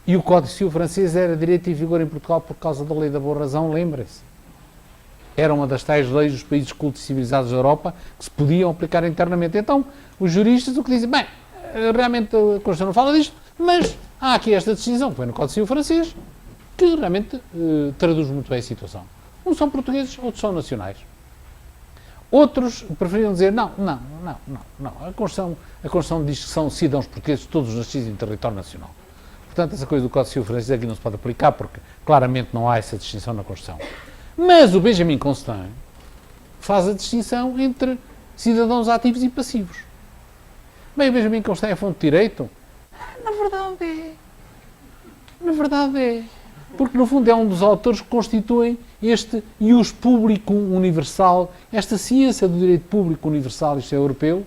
E o Código Civil francês era direito em vigor em Portugal por causa da lei da boa razão, lembrem-se. Era uma das tais leis dos países cultos e civilizados da Europa que se podiam aplicar internamente. Então, os juristas o que dizem, bem, realmente a Constituição não fala disto, mas há aqui esta distinção, que foi no Código Civil francês, que realmente traduz muito bem a situação. Uns são portugueses, outros são nacionais. Outros preferiam dizer, não. A Constituição diz que são cidadãos portugueses, todos nascidos em território nacional. Portanto, essa coisa do Código Civil francês aqui não se pode aplicar, porque claramente não há essa distinção na Constituição. Mas o Benjamin Constant faz a distinção entre cidadãos ativos e passivos. Bem, o Benjamin Constant é fonte de direito? Na verdade é. Porque, no fundo, é um dos autores que constituem este ius público universal, esta ciência do direito público universal, isto é europeu,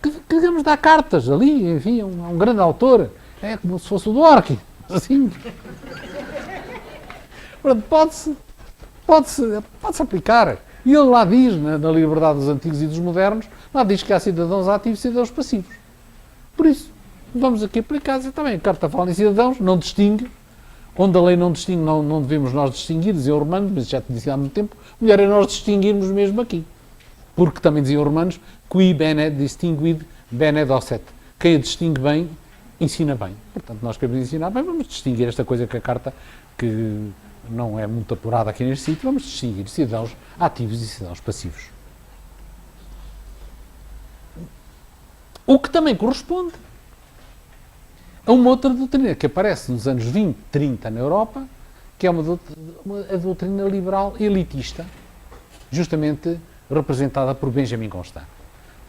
que digamos, dá cartas ali, enfim, é um grande autor. É como se fosse o Dworkin, assim. Pode-se aplicar. E ele lá diz, na liberdade dos antigos e dos modernos, lá diz que há cidadãos ativos e cidadãos passivos. Por isso, vamos aqui aplicar, também a Carta fala em cidadãos, não distingue, onde a lei não distingue, não devemos nós distinguir, diziam os romanos, mas já te disse há muito tempo, melhor é nós distinguirmos mesmo aqui. Porque também diziam os romanos, qui bene distinguid bene docet. Quem a distingue bem, ensina bem. Portanto, nós queremos ensinar bem, vamos distinguir esta coisa que a Carta, que não é muito apurada aqui neste sítio, vamos distinguir cidadãos ativos e cidadãos passivos. O que também corresponde a uma outra doutrina que aparece nos anos 20, 30 na Europa, que é a doutrina liberal elitista, justamente representada por Benjamin Constant.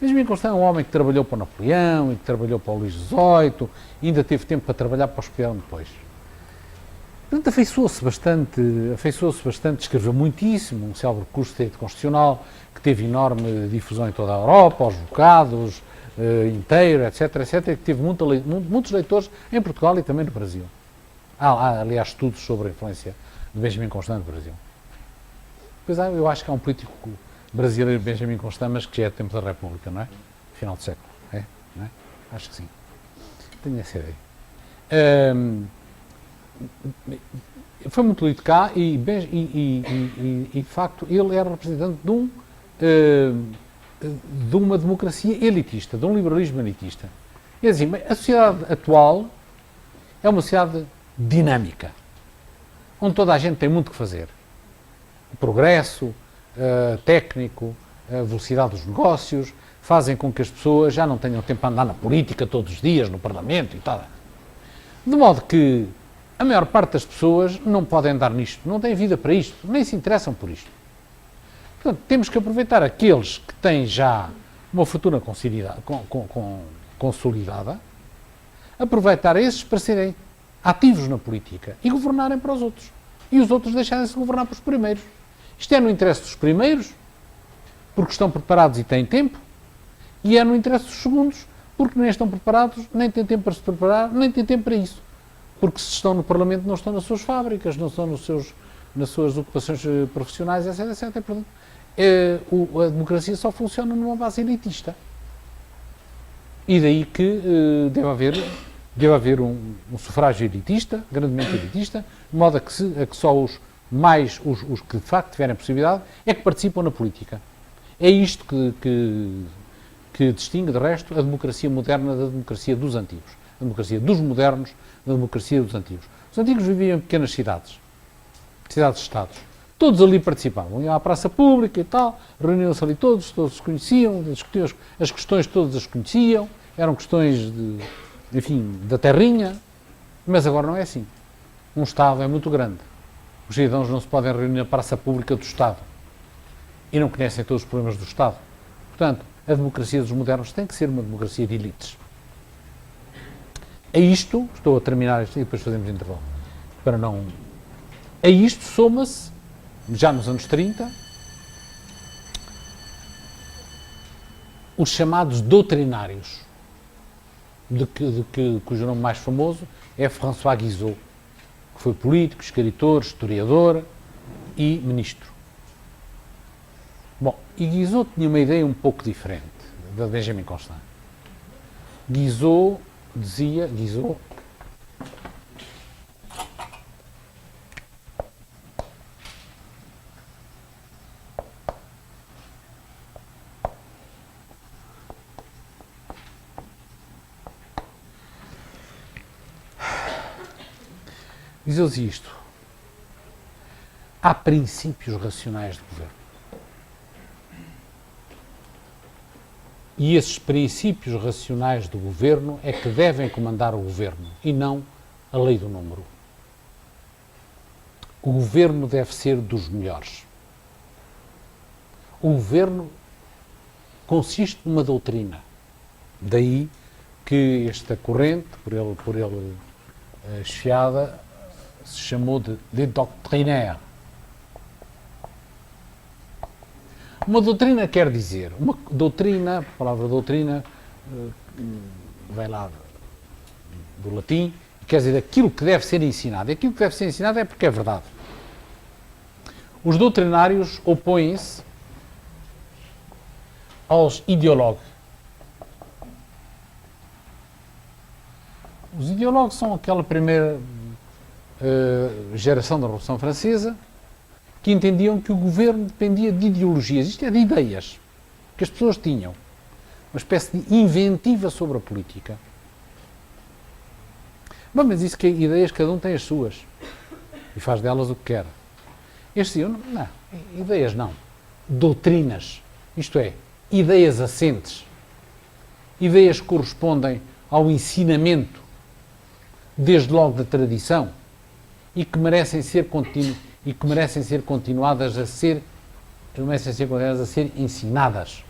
Benjamin Constant é um homem que trabalhou para o Napoleão e que trabalhou para o Luís XVIII, e ainda teve tempo para trabalhar para o Espião depois. Portanto, afeiçoou-se bastante, escreveu muitíssimo, um célebre curso de direito constitucional, que teve enorme difusão em toda a Europa, aos bocados, inteiro, etc, etc, que teve muitos leitores em Portugal e também no Brasil. Há, aliás, estudos sobre a influência de Benjamin Constant no Brasil. Pois eu acho que há um político brasileiro, Benjamin Constant, mas que já é do tempo da República, não é? Final do século, não é? Acho que sim. Tenho essa ideia. Foi muito lido cá e de facto, ele era representante de uma democracia elitista, de um liberalismo elitista. Quer dizer, a sociedade atual é uma sociedade dinâmica, onde toda a gente tem muito que fazer. O progresso técnico, a velocidade dos negócios, fazem com que as pessoas já não tenham tempo para andar na política todos os dias, no Parlamento e tal. De modo que a maior parte das pessoas não podem andar nisto, não têm vida para isto, nem se interessam por isto. Portanto, temos que aproveitar aqueles que têm já uma fortuna consolidada, aproveitar esses para serem ativos na política e governarem para os outros. E os outros deixarem-se governar pelos primeiros. Isto é no interesse dos primeiros, porque estão preparados e têm tempo, e é no interesse dos segundos, porque nem estão preparados, nem têm tempo para se preparar, nem têm tempo para isso. Porque se estão no Parlamento, não estão nas suas fábricas, não estão nas suas ocupações profissionais, etc, etc. E, portanto, a democracia só funciona numa base elitista. E daí que deve haver um sufrágio elitista, grandemente elitista, de modo a que só os que de facto tiverem possibilidade é que participam na política. É isto que distingue, de resto, a democracia moderna da democracia dos antigos. A democracia dos modernos da democracia dos antigos. Os antigos viviam em pequenas cidades-estados. Todos ali participavam, iam à praça pública e tal, reuniam-se ali todos se conheciam, discutiam as questões, todos as conheciam, eram questões da terrinha, mas agora não é assim. Um Estado é muito grande. Os cidadãos não se podem reunir na praça pública do Estado e não conhecem todos os problemas do Estado. Portanto, a democracia dos modernos tem que ser uma democracia de elites. A isto, estou a terminar isto e depois fazemos intervalo, a isto soma-se, já nos anos 30, os chamados doutrinários, cujo nome mais famoso é François Guizot, que foi político, escritor, historiador e ministro. Bom, e Guizot tinha uma ideia um pouco diferente da Benjamin Constant. Guizot dizia isto: há princípios racionais de governo. E esses princípios racionais do governo é que devem comandar o governo e não a lei do número. O governo deve ser dos melhores. O governo consiste numa doutrina. Daí que esta corrente, por ele esfiada, se chamou de doctrinaire. Uma doutrina quer dizer, a palavra doutrina vem lá do latim, quer dizer aquilo que deve ser ensinado. E aquilo que deve ser ensinado é porque é verdade. Os doutrinários opõem-se aos ideólogos. Os ideólogos são aquela primeira geração da Revolução Francesa, que entendiam que o governo dependia de ideologias, isto é, de ideias que as pessoas tinham. uma espécie de inventiva sobre a política. Bom, mas isso que ideias, cada um tem as suas e faz delas o que quer. Este não, ideias não. Doutrinas, isto é, ideias assentes. Ideias que correspondem ao ensinamento, desde logo da tradição, e que merecem ser continuadas a ser ensinadas.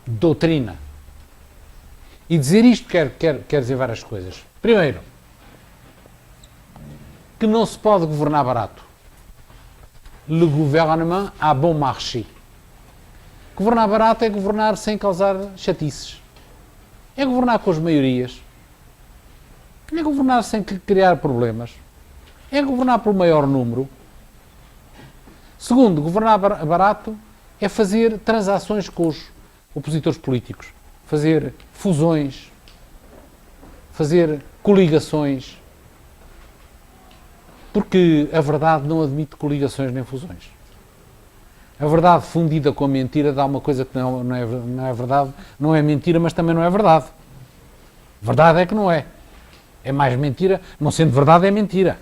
Doutrina. E dizer isto quer dizer várias coisas. Primeiro, que não se pode governar barato. Le gouvernement à bon marché. Governar barato é governar sem causar chatices. É governar com as maiorias. É governar sem criar problemas. É governar pelo maior número. Segundo, governar barato é fazer transações com os opositores políticos. Fazer fusões. Fazer coligações. Porque a verdade não admite coligações nem fusões. A verdade fundida com a mentira dá uma coisa que não é verdade, não é mentira, mas também não é verdade. Verdade é que não é. É mais mentira, não sendo verdade é mentira.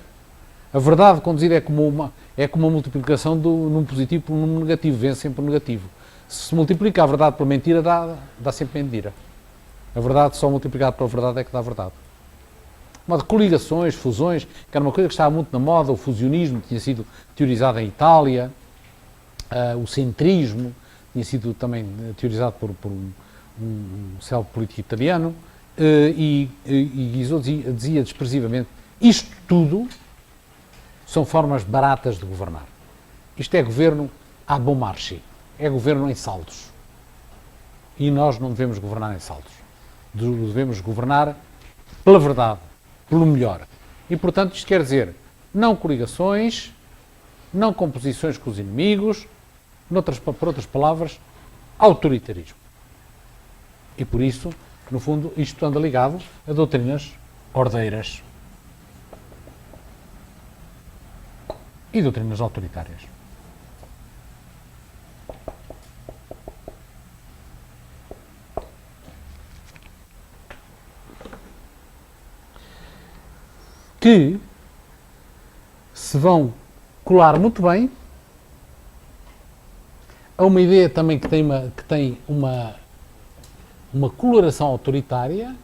A verdade conduzida é como uma multiplicação num positivo por num negativo, vem sempre o negativo. Se multiplica a verdade pela mentira, dá sempre mentira. A verdade só multiplicada pela verdade é que dá verdade. De coligações, fusões, que era uma coisa que estava muito na moda, o fusionismo tinha sido teorizado em Itália, o centrismo tinha sido também teorizado por um célebre político italiano, e Guizot dizia desprezivamente, isto tudo são formas baratas de governar. Isto é governo à bon marché, é governo em saldos. E nós não devemos governar em saldos. Devemos governar pela verdade, pelo melhor. E, portanto, isto quer dizer não coligações, não composições com os inimigos, por outras palavras, autoritarismo. E, por isso, no fundo, isto anda ligado a doutrinas ordeiras e doutrinas autoritárias. Que se vão colar muito bem a uma ideia também que tem uma coloração autoritária,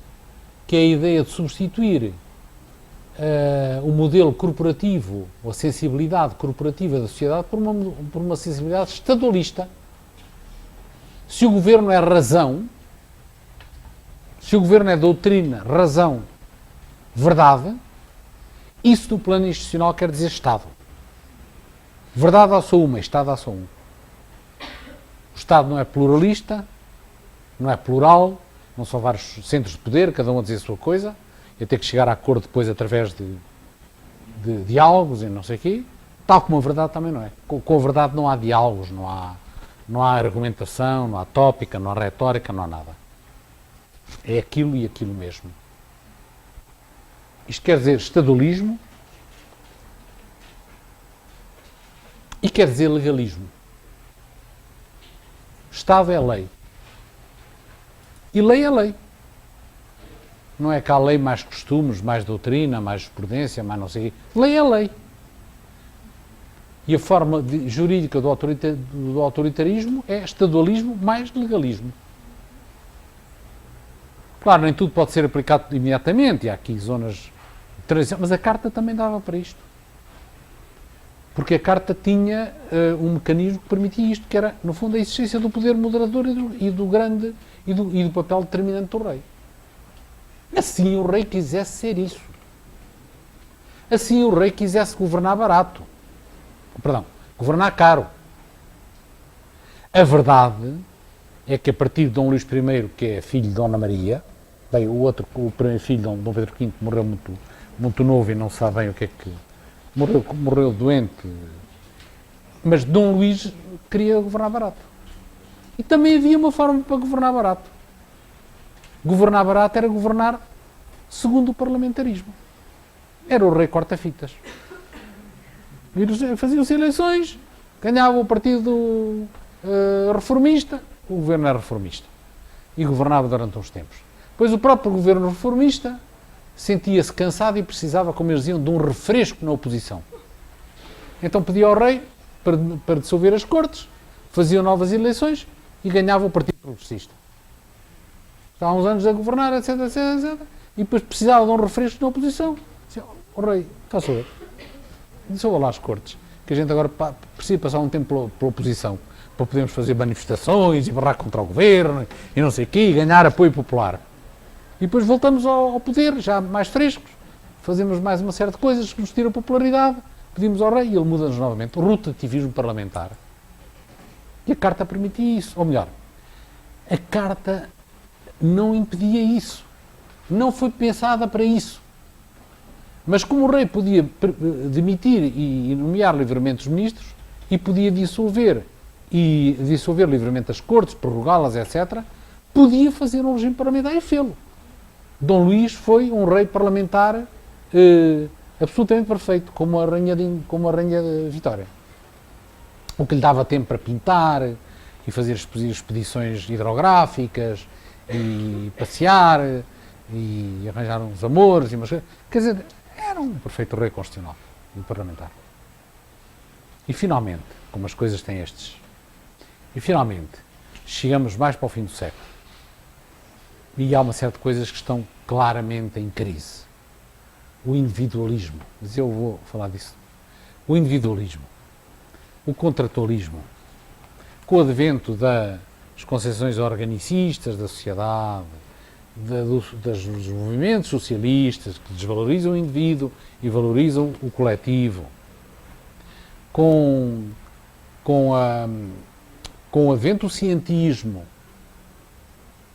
que é a ideia de substituir o modelo corporativo, ou a sensibilidade corporativa da sociedade por uma sensibilidade estadualista. Se o governo é razão, se o governo é doutrina, razão, verdade, isso no plano institucional quer dizer Estado. Verdade há só uma, Estado há só um. O Estado não é pluralista, não é plural, não são vários centros de poder, cada um a dizer a sua coisa, e a ter que chegar a acordo depois através de diálogos e não sei o quê, tal como a verdade também não é. Com a verdade não há diálogos, não há argumentação, não há tópica, não há retórica, não há nada. É aquilo e aquilo mesmo. Isto quer dizer estadualismo e quer dizer legalismo. Estado é lei. E lei é lei. Não é que há lei mais costumes, mais doutrina, mais jurisprudência, mais não sei o quê. Lei é lei. E a forma jurídica do autoritarismo é estadualismo mais legalismo. Claro, nem tudo pode ser aplicado imediatamente, e há aqui zonas de transição, mas a Carta também dava para isto. Porque a Carta tinha um mecanismo que permitia isto, que era, no fundo, a existência do poder moderador e do papel determinante do rei. Assim o rei quisesse ser isso. Assim o rei quisesse governar barato. Perdão, governar caro. A verdade é que a partir de Dom Luís I, que é filho de Dona Maria, bem, o primeiro filho de Dom Pedro V morreu muito novo e não sabe bem o que é que... Morreu doente. Mas Dom Luís queria governar barato. E também havia uma forma para governar barato. Governar barato era governar segundo o parlamentarismo. Era o rei corta-fitas. Faziam-se eleições, ganhava o partido reformista, o governo era reformista. e governava durante uns tempos. Depois o próprio governo reformista sentia-se cansado e precisava, como eles diziam, de um refresco na oposição. Então pedia ao rei para dissolver as cortes, faziam novas eleições e ganhava o Partido Progressista. Estava há uns anos a governar, etc, etc, etc. E depois precisava de um refresco na oposição. Dizia, o rei, faça favor, dissolva lá as cortes, que a gente agora precisa passar um tempo pela oposição, para podermos fazer manifestações e barrar contra o governo e não sei o quê, e ganhar apoio popular. E depois voltamos ao poder, já mais frescos, fazemos mais uma série de coisas que nos tiram popularidade, pedimos ao rei e ele muda-nos novamente. O rotativismo parlamentar. E a Carta permitia isso. Ou melhor, a Carta não impedia isso. Não foi pensada para isso. Mas como o rei podia demitir e nomear livremente os ministros e podia dissolver livremente as cortes, prorrogá-las, etc., podia fazer um regime parlamentar e fê-lo. Dom Luís foi um rei parlamentar absolutamente perfeito, como a Rainha de Vitória. O que lhe dava tempo para pintar e fazer expedições hidrográficas e passear e arranjar uns amores e umas coisas. Quer dizer, era um perfeito rei constitucional e parlamentar. E finalmente, como as coisas têm chegamos mais para o fim do século. E há uma série de coisas que estão claramente em crise. O individualismo, mas eu vou falar disso. O individualismo, o contratualismo, com o advento das concepções organicistas da sociedade, dos movimentos socialistas que desvalorizam o indivíduo e valorizam o coletivo, com o advento do cientismo,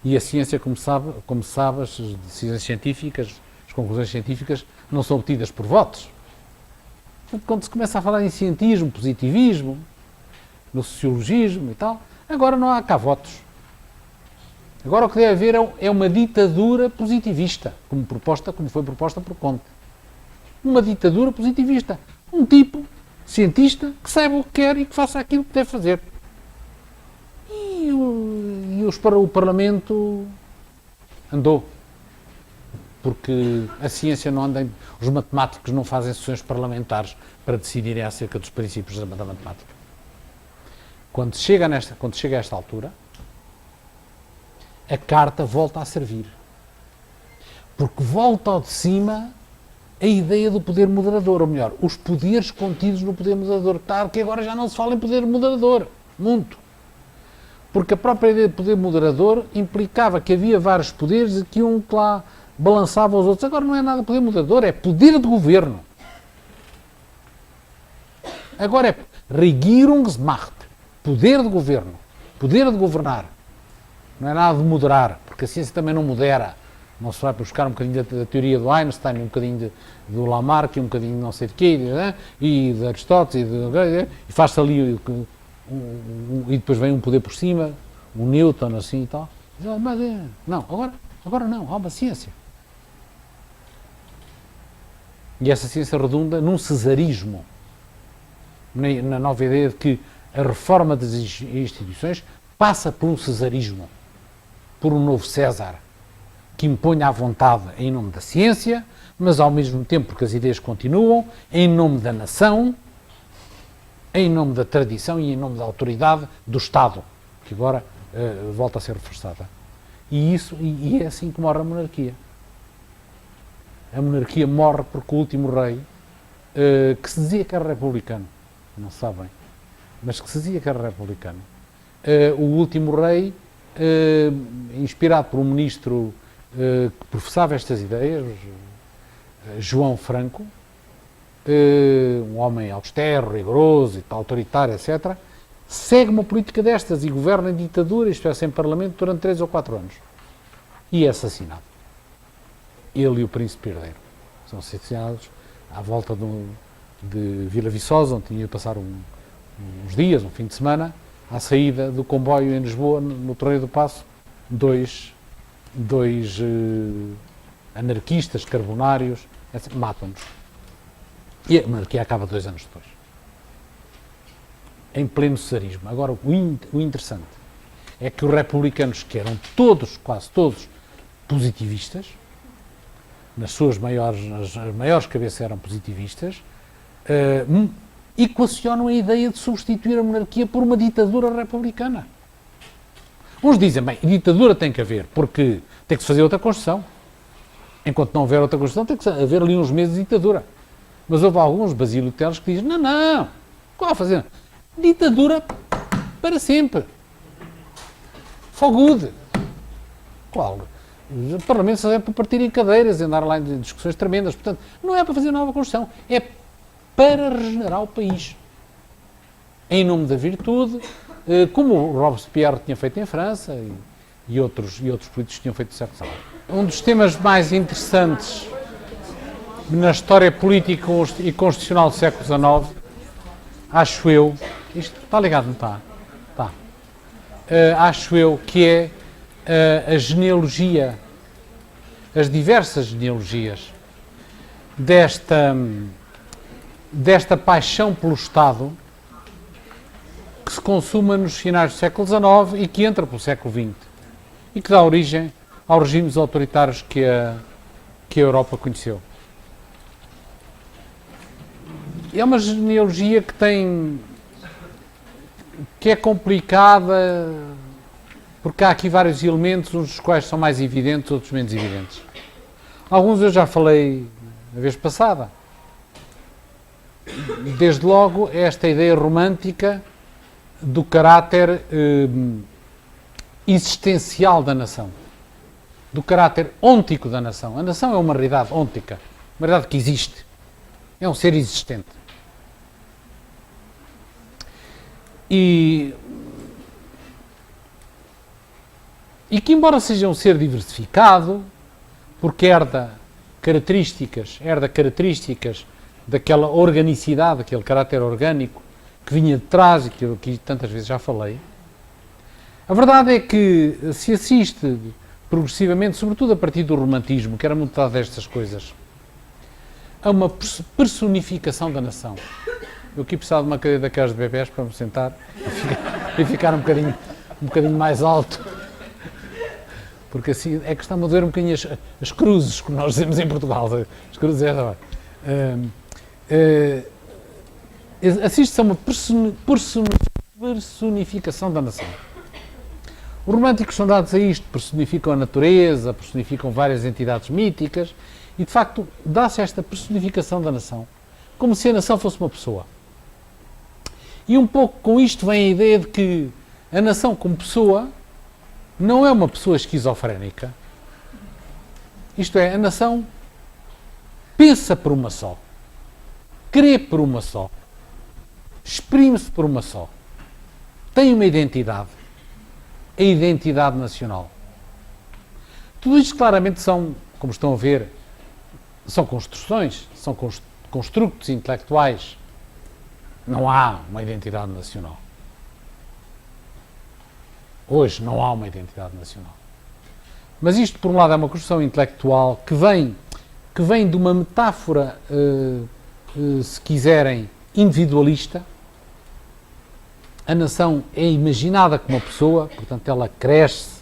e a ciência, como se sabe, as decisões científicas, as conclusões científicas não são obtidas por votos. Portanto, quando se começa a falar em cientismo, positivismo, no sociologismo e tal, agora não há cá votos. Agora o que deve haver é uma ditadura positivista, como foi proposta por Comte. Uma ditadura positivista. Um tipo cientista que saiba o que quer e que faça aquilo que deve fazer. O Parlamento andou. Porque a ciência não anda, os matemáticos não fazem sessões parlamentares para decidirem acerca dos princípios da matemática. Quando chega a esta altura, a Carta volta a servir. Porque volta ao de cima a ideia do poder moderador, ou melhor, os poderes contidos no poder moderador, que agora já não se fala em poder moderador, muito. Porque a própria ideia de poder moderador implicava que havia vários poderes e que um que lá balançava os outros. Agora não é nada poder moderador, é poder de governo. Agora é Regierungsmacht, poder de governo, poder de governar. Não é nada de moderar, porque a ciência também não modera. Não se vai buscar um bocadinho da teoria do Einstein, um bocadinho do Lamarck, um bocadinho de não sei de quê, e de Aristóteles, e faz-se ali, e depois vem um poder por cima, um Newton, assim e tal. Mas não, agora não, há uma ciência. E essa ciência redunda num cesarismo, na nova ideia de que a reforma das instituições passa por um cesarismo, por um novo César, que imponha a vontade em nome da ciência, mas ao mesmo tempo, porque as ideias continuam, em nome da nação, em nome da tradição e em nome da autoridade do Estado, que agora volta a ser reforçada. E é assim que morre a monarquia. A monarquia morre porque o último rei, que se dizia que era republicano, não se sabe bem, mas que se dizia que era republicano, o último rei, inspirado por um ministro que professava estas ideias, João Franco, um homem austero, rigoroso, autoritário, etc., segue uma política destas e governa em ditadura, isto é, sem parlamento, durante 3 ou 4 anos. E é assassinado. Ele e o príncipe herdeiro são assassinados à volta de Vila Viçosa, onde tinha de passar uns dias, um fim de semana, à saída do comboio em Lisboa, no Torreio do Paço, dois anarquistas, carbonários, matam-nos. E a monarquia acaba 2 anos depois. Em pleno cesarismo. Agora, o interessante é que os republicanos, que eram todos, quase todos, positivistas, as maiores cabeças eram positivistas, equacionam a ideia de substituir a monarquia por uma ditadura republicana. Uns dizem, bem, ditadura tem que haver, porque tem que se fazer outra Constituição. Enquanto não houver outra Constituição, tem que haver ali uns meses de ditadura. Mas houve alguns basilotelos que dizem, não, qual a fazer? Ditadura para sempre. For good. Qual? O Parlamento só é para partir em cadeiras e andar lá em discussões tremendas. Portanto, não é para fazer nova Constituição, é para regenerar o país. Em nome da virtude, como o Robespierre tinha feito em França e outros políticos tinham feito no século XIX. Um dos temas mais interessantes na história política e constitucional do século XIX, acho eu, isto está ligado, não está? Está. Acho eu que é a genealogia, as diversas genealogias desta paixão pelo Estado que se consuma nos finais do século XIX e que entra pelo século XX e que dá origem aos regimes autoritários que a Europa conheceu. É uma genealogia que é complicada, porque há aqui vários elementos, uns dos quais são mais evidentes, outros menos evidentes. Alguns eu já falei na vez passada. Desde logo, esta ideia romântica do caráter existencial da nação, do caráter ôntico da nação. A nação é uma realidade ôntica, uma realidade que existe, é um ser existente. E que, embora seja um ser diversificado, porque herda características daquela organicidade, daquele caráter orgânico que vinha de trás e que eu aqui tantas vezes já falei, a verdade é que se assiste progressivamente, sobretudo a partir do romantismo, que era muito dado destas coisas, a uma personificação da nação. Eu aqui precisava de uma cadeira daquelas de bebés para me sentar e ficar um bocadinho mais alto, porque assim é que está-me a doer um bocadinho as cruzes, como nós dizemos em Portugal. As cruzes é esta hora. Assiste-se a uma personificação da nação. Os românticos são dados a isto, personificam a natureza, personificam várias entidades míticas e, de facto, dá-se esta personificação da nação, como se a nação fosse uma pessoa. E um pouco com isto vem a ideia de que a nação como pessoa não é uma pessoa esquizofrénica. Isto é, a nação pensa por uma só, crê por uma só, exprime-se por uma só, tem uma identidade, a identidade nacional. Tudo isto claramente são, como estão a ver, são construções, são construtos intelectuais. Não há uma identidade nacional. Hoje não há uma identidade nacional. Mas isto, por um lado, é uma construção intelectual que vem de uma metáfora, se quiserem, individualista. A nação é imaginada como uma pessoa, portanto, ela cresce,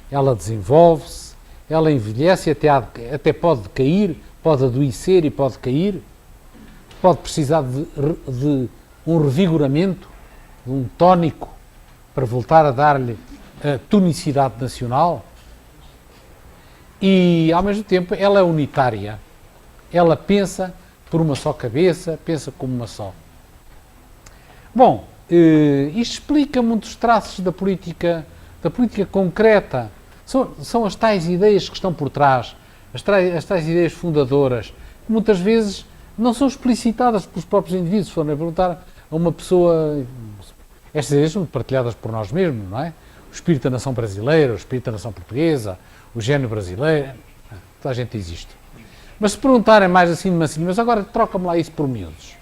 ela desenvolve-se, ela envelhece, até pode decair, pode adoecer e pode cair, pode precisar de um revigoramento, de um tónico, para voltar a dar-lhe a tonicidade nacional. E, ao mesmo tempo, ela é unitária. Ela pensa por uma só cabeça, pensa como uma só. Bom, isto explica muitos traços da política concreta. São as tais ideias que estão por trás, as tais ideias fundadoras, que muitas vezes não são explicitadas pelos próprios indivíduos. Se forem a perguntar a uma pessoa, estas ideias são partilhadas por nós mesmos, não é? O espírito da nação brasileira, o espírito da nação portuguesa, o gênio brasileiro, toda a gente existe. Mas se perguntarem mais assim, mas agora troca-me lá isso por miúdos.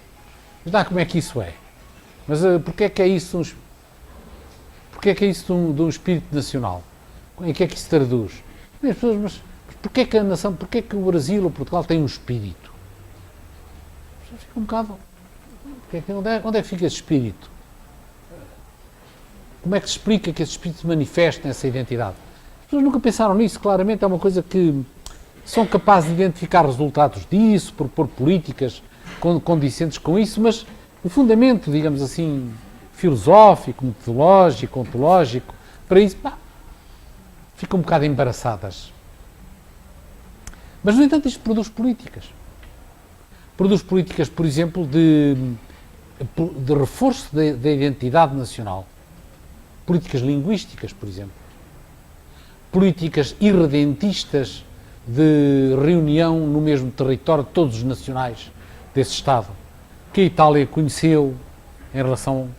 Mas dá como é que isso é? Mas porquê é que é isso de um espírito nacional? Em que é que isso traduz? As pessoas, mas porquê é que a nação, porquê é que o Brasil ou Portugal tem um espírito? As pessoas ficam um bocado... Onde é que fica esse espírito? como é que se explica que esse espírito se manifesta nessa identidade? As pessoas nunca pensaram nisso, claramente é uma coisa que são capazes de identificar resultados disso, propor políticas condicentes com isso, mas o fundamento, digamos assim, filosófico, metodológico, ontológico, para isso, ficam um bocado embaraçadas. Mas, no entanto, isto produz políticas. Produz políticas, por exemplo, de reforço da identidade nacional. Políticas linguísticas, por exemplo. Políticas irredentistas de reunião no mesmo território de todos os nacionais desse Estado, que a Itália conheceu em relação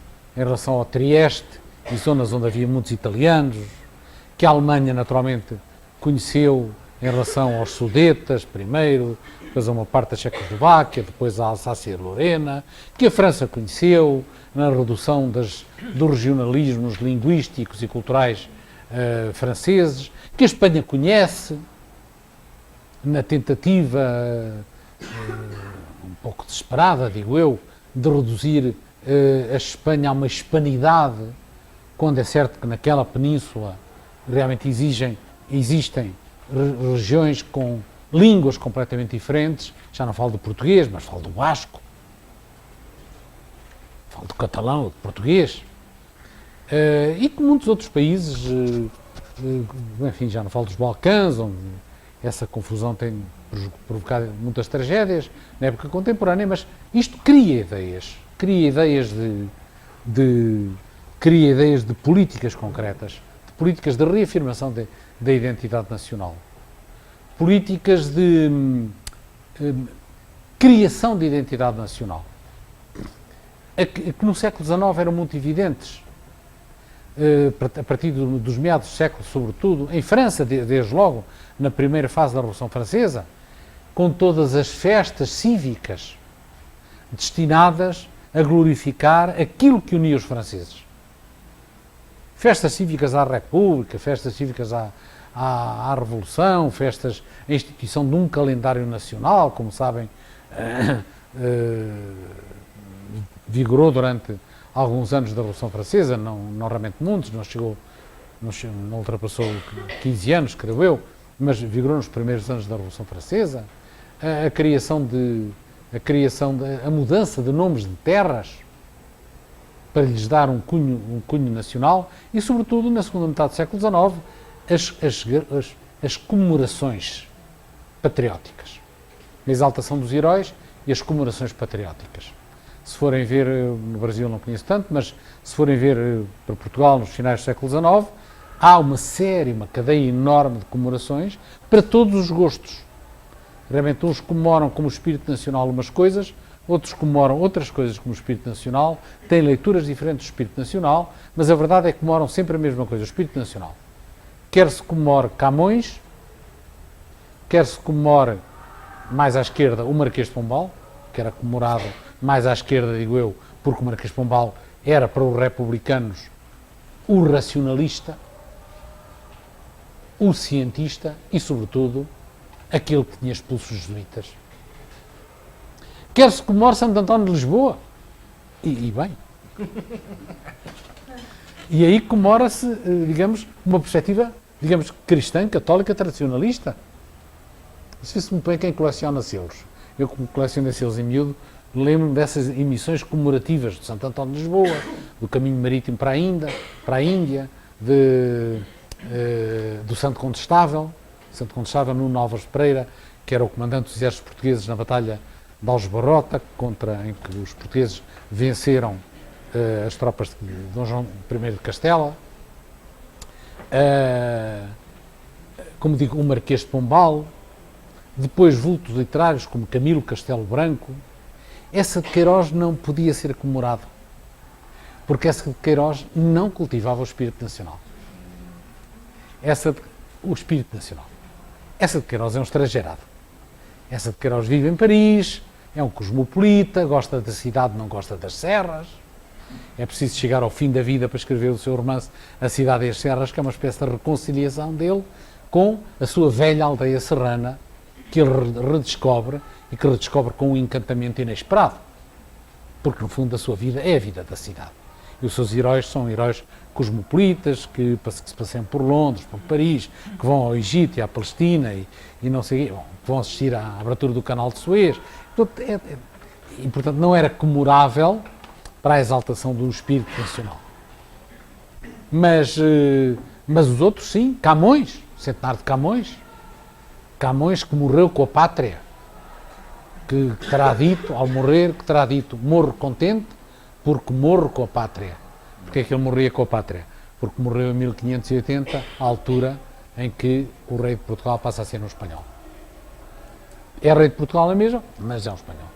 ao Trieste e zonas onde havia muitos italianos, que a Alemanha, naturalmente, conheceu em relação aos Sudetas, primeiro, depois a uma parte da Checoslováquia, depois a Alsácia-Lorena, que a França conheceu na redução dos regionalismos linguísticos e culturais franceses, que a Espanha conhece na tentativa um pouco desesperada, digo eu, de reduzir a Espanha a uma hispanidade, quando é certo que naquela península realmente existem regiões com línguas completamente diferentes. Já não falo do português, mas falo do basco, falo do catalão, do português, e que muitos outros países, enfim, já não falo dos Balcãs, onde essa confusão tem provocado muitas tragédias na época contemporânea, mas isto cria ideias de políticas concretas, de políticas de reafirmação da identidade nacional, políticas de criação de identidade nacional, que no século XIX eram muito evidentes, a partir dos meados do século, sobretudo, em França, desde logo, na primeira fase da Revolução Francesa, com todas as festas cívicas destinadas a glorificar aquilo que unia os franceses. Festas cívicas à República, festas cívicas à Revolução, a instituição de um calendário nacional, como sabem, vigorou durante alguns anos da Revolução Francesa, não realmente muitos, não ultrapassou 15 anos, creio eu, mas vigorou nos primeiros anos da Revolução Francesa, a mudança de nomes de terras para lhes dar um cunho nacional e, sobretudo, na segunda metade do século XIX, as comemorações patrióticas, a exaltação dos heróis e as comemorações patrióticas. Se forem ver, no Brasil não conheço tanto, mas se forem ver para Portugal nos finais do século XIX, há uma cadeia enorme de comemorações para todos os gostos. Realmente uns comemoram como espírito nacional umas coisas, outros comemoram outras coisas como espírito nacional, têm leituras diferentes do espírito nacional, mas a verdade é que comemoram sempre a mesma coisa, o espírito nacional. Quer se comemore Camões, quer se comemore mais à esquerda o Marquês de Pombal, que era comemorado mais à esquerda, digo eu, porque o Marquês de Pombal era para os republicanos o racionalista, o cientista e, sobretudo, aquele que tinha expulso os jesuítas. Quer se comemore Santo António de Lisboa, e bem. E aí comemora-se, digamos, uma perspectiva, digamos, cristã, católica, tradicionalista. Não sei se me põe quem coleciona selos. Eu, como coleciono selos em miúdo, lembro-me dessas emissões comemorativas de Santo António de Lisboa, do caminho marítimo para a Índia, do Santo Condestável Nuno Álvares Pereira, que era o comandante dos exércitos portugueses na Batalha de Aljubarrota, em que os portugueses venceram as tropas de Dom João I de Castela. Como digo, o Marquês de Pombal, depois vultos literários como Camilo Castelo Branco. Essa de Queiroz não podia ser comemorado, porque essa de Queiroz não cultivava o espírito nacional. O espírito nacional. Essa de Queiroz é um estrangeirado. Essa de Queiroz vive em Paris, é um cosmopolita, gosta da cidade, não gosta das serras. É preciso chegar ao fim da vida para escrever o seu romance A Cidade e as Serras, que é uma espécie de reconciliação dele com a sua velha aldeia serrana, que ele redescobre e que redescobre com um encantamento inesperado, porque no fundo a sua vida é a vida da cidade. E os seus heróis são heróis cosmopolitas, que se passeiam por Londres, por Paris, que vão ao Egito e à Palestina e não sei, bom, que vão assistir à abertura do canal de Suez. E, portanto, não era comemorável para a exaltação do espírito nacional. Mas os outros, sim. Camões, centenário de Camões. Camões que morreu com a pátria. Que terá dito, ao morrer, que terá dito, morro contente porque morro com a pátria. Porque é que ele morria com a pátria? Porque morreu em 1580, à altura em que o rei de Portugal passa a ser um espanhol. É rei de Portugal mesmo, mas é um espanhol.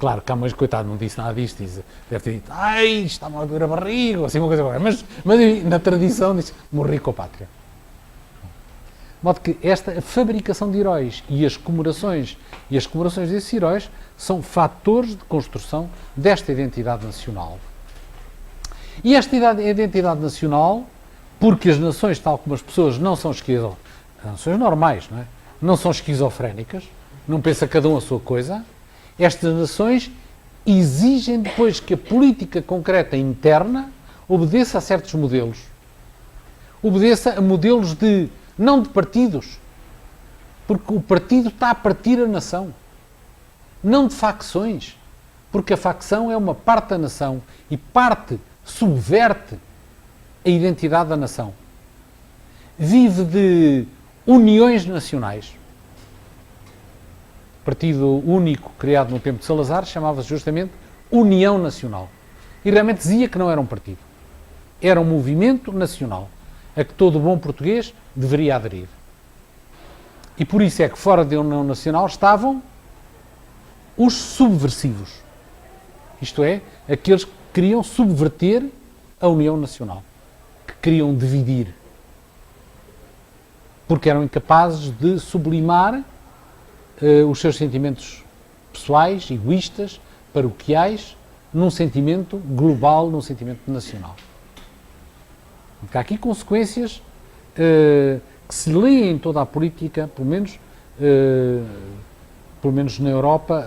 Claro, Camões, coitado, não disse nada disto, deve ter dito, ai, está-me a doer a barriga, ou assim uma coisa qualquer, mas na tradição diz, morri com a pátria. De modo que esta fabricação de heróis e as comemorações desses heróis são fatores de construção desta identidade nacional. E esta identidade nacional, porque as nações, tal como as pessoas, não são nações normais, não é? Não são esquizofrénicas, não pensa cada um a sua coisa, estas nações exigem depois que a política concreta interna obedeça a certos modelos. Obedeça a modelos não de partidos, porque o partido está a partir a nação. Não de facções, porque a facção é uma parte da nação e subverte a identidade da nação. Vive de uniões nacionais. O partido único criado no tempo de Salazar chamava-se justamente União Nacional. E realmente dizia que não era um partido. Era um movimento nacional a que todo bom português deveria aderir. E por isso é que fora da União Nacional estavam os subversivos. Isto é, aqueles que queriam subverter a União Nacional, que queriam dividir, porque eram incapazes de sublimar os seus sentimentos pessoais, egoístas, paroquiais, num sentimento global, num sentimento nacional. Porque há aqui consequências que se leem em toda a política, pelo menos na Europa,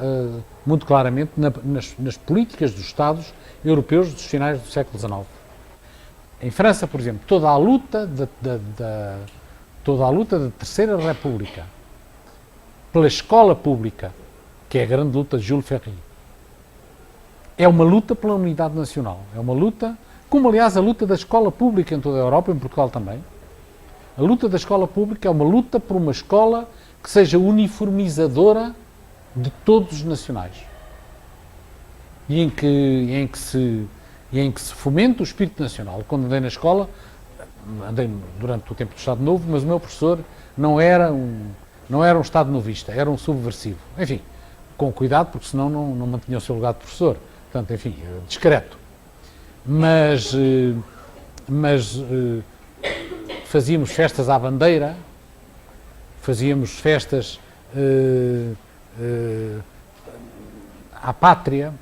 muito claramente, nas políticas dos Estados europeus dos finais do século XIX. Em França, por exemplo, toda a luta da Terceira República pela escola pública, que é a grande luta de Jules Ferry, é uma luta pela unidade nacional. É uma luta, como aliás a luta da escola pública em toda a Europa, em Portugal também. A luta da escola pública é uma luta por uma escola que seja uniformizadora de todos os nacionais. E em que se fomenta o espírito nacional. Quando andei na escola, andei durante o tempo do Estado Novo, mas o meu professor não era um Estado novista, era um subversivo. Enfim, com cuidado, porque senão não mantinha o seu lugar de professor. Portanto, enfim, discreto. Mas fazíamos festas à bandeira, fazíamos festas à pátria.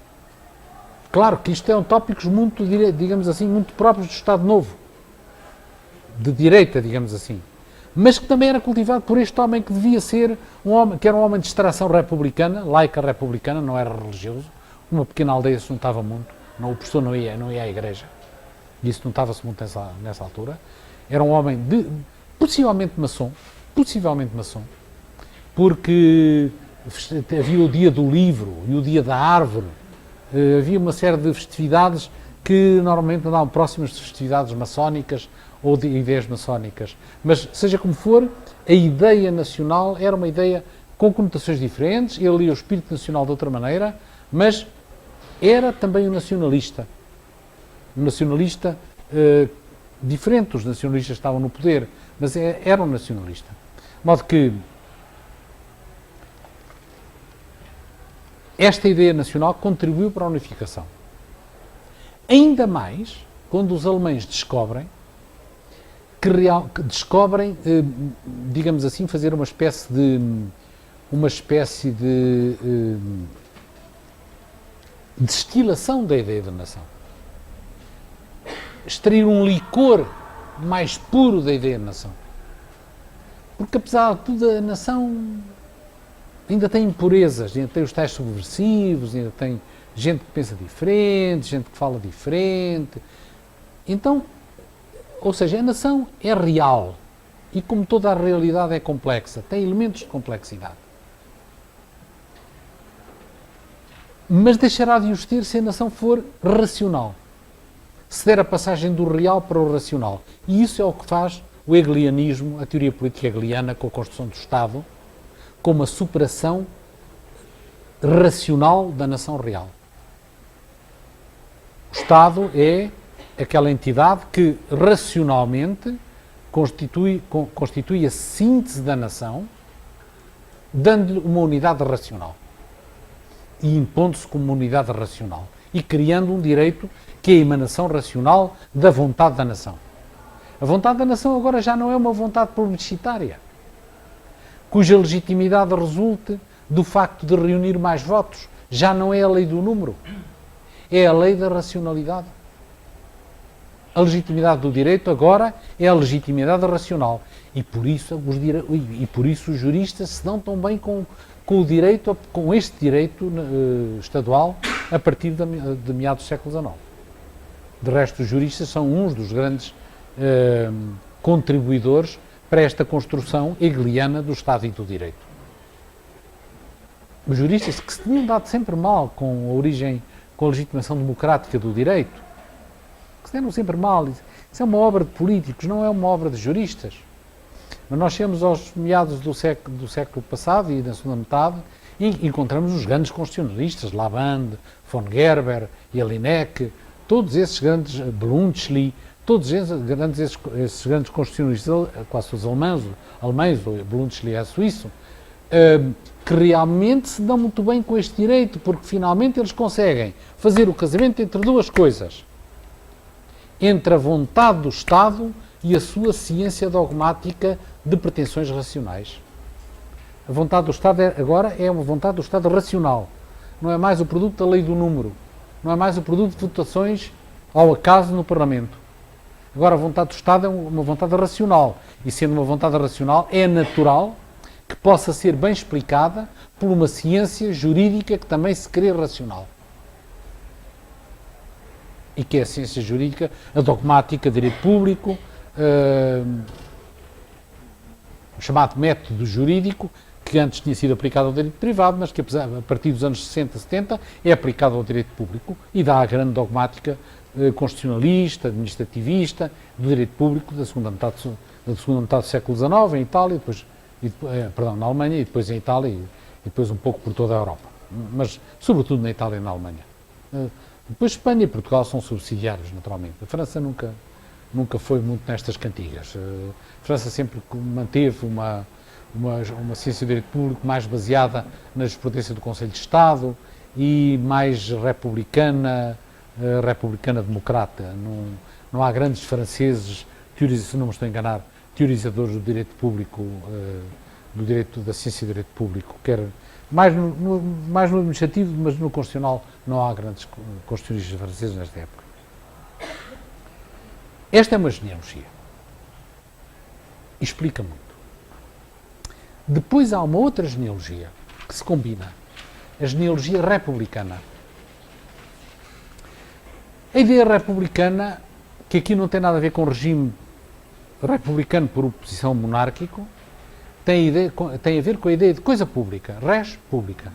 Claro que isto são tópicos muito, digamos assim, muito próprios do Estado Novo, de direita, digamos assim, mas que também era cultivado por este homem que devia ser um homem, que era um homem de extração republicana, laica republicana, não era religioso. Uma pequena aldeia se juntava muito, o professor não ia à igreja, e isso notava-se muito nessa altura. Era um homem possivelmente maçom, porque havia o dia do livro e o dia da árvore, havia uma série de festividades que normalmente andavam próximas de festividades maçónicas ou de ideias maçónicas. Mas, seja como for, a ideia nacional era uma ideia com conotações diferentes, ele lia o espírito nacional de outra maneira, mas era também um nacionalista. Um nacionalista diferente dos nacionalistas que estavam no poder, mas era um nacionalista. De modo que esta ideia nacional contribuiu para a unificação. Ainda mais quando os alemães descobrem, digamos assim, fazer uma espécie de destilação da ideia da nação. Extrair um licor mais puro da ideia de nação. Porque, apesar de tudo, a nação ainda tem impurezas, ainda tem os tais subversivos, ainda tem gente que pensa diferente, gente que fala diferente, Então, ou seja, a nação é real e, como toda a realidade é complexa, tem elementos de complexidade. Mas deixará de os ter se a nação for racional. Se der a passagem do real para o racional. E isso é o que faz o hegelianismo, a teoria política hegeliana, com a construção do Estado, como a superação racional da nação real. O Estado é aquela entidade que racionalmente constitui a síntese da nação, dando-lhe uma unidade racional e impondo-se como uma unidade racional e criando um direito que é a emanação racional da vontade da nação. A vontade da nação agora já não é uma vontade plebiscitária, cuja legitimidade resulte do facto de reunir mais votos. Já não é a lei do número, é a lei da racionalidade. A legitimidade do direito agora é a legitimidade racional. E por isso os juristas se dão tão bem com o direito, com este direito estadual a partir de meados do século XIX. De resto, os juristas são uns dos grandes contribuidores para esta construção hegeliana do Estado e do direito. Os juristas que se tinham dado sempre mal com a origem, com a legitimação democrática do direito, que se deram sempre mal. Isso é uma obra de políticos, não é uma obra de juristas. Mas nós chegamos aos meados do século passado e na segunda metade e encontramos os grandes constitucionalistas, Lavande, von Gerber, Jelinek, todos esses grandes, Bluntschli, todos esses grandes constitucionalistas, quase todos alemães, o Bluntschli é suíço, que realmente se dão muito bem com este direito, porque finalmente eles conseguem fazer o casamento entre duas coisas. Entre a vontade do Estado e a sua ciência dogmática de pretensões racionais. A vontade do Estado agora é uma vontade do Estado racional. Não é mais o produto da lei do número. Não é mais o produto de votações ao acaso no Parlamento. Agora a vontade do Estado é uma vontade racional. E sendo uma vontade racional, é natural que possa ser bem explicada por uma ciência jurídica que também se crê racional. E que é a ciência jurídica, a dogmática, direito público, o chamado método jurídico, que antes tinha sido aplicado ao direito privado, mas que a partir dos anos 60, 70, é aplicado ao direito público e dá a grande dogmática constitucionalista, administrativista, do direito público da segunda metade do século XIX, em Itália, na Alemanha, e depois em Itália, e depois um pouco por toda a Europa. Mas, sobretudo, na Itália e na Alemanha. Depois Espanha e Portugal são subsidiários, naturalmente. A França nunca foi muito nestas cantigas. A França sempre manteve uma ciência de direito público mais baseada na jurisprudência do Conselho de Estado e mais republicana democrata. Não há grandes franceses, se não me estou a enganar, teorizadores do direito público, da ciência de direito público, mais no administrativo, mas no constitucional não há grandes constitucionalistas franceses nesta época. Esta é uma genealogia. Explica muito. Depois há uma outra genealogia que se combina. A genealogia republicana. A ideia republicana, que aqui não tem nada a ver com o regime republicano por oposição monárquico, tem a ver com a ideia de coisa pública, res pública.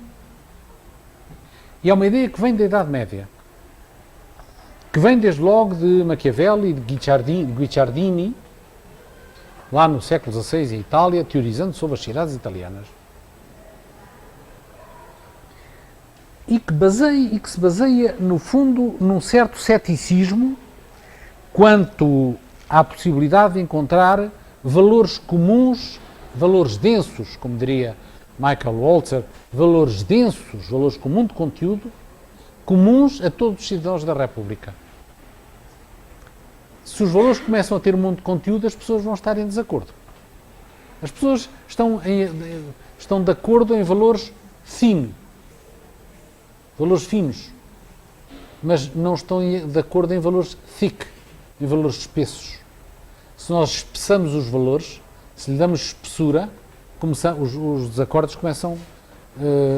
E é uma ideia que vem da Idade Média, que vem desde logo de Maquiavelli e de Guicciardini, lá no século XVI em Itália, teorizando sobre as cidades italianas. E que se baseia, no fundo, num certo ceticismo quanto à possibilidade de encontrar valores comuns, valores densos, como diria Michael Walzer, valores densos, valores comuns de conteúdo, comuns a todos os cidadãos da República. Se os valores começam a ter um monte de conteúdo, as pessoas vão estar em desacordo. As pessoas estão de acordo em valores finos, mas não estão de acordo em valores thick, em valores espessos. Se nós espessamos os valores, se lhe damos espessura, os desacordos começam.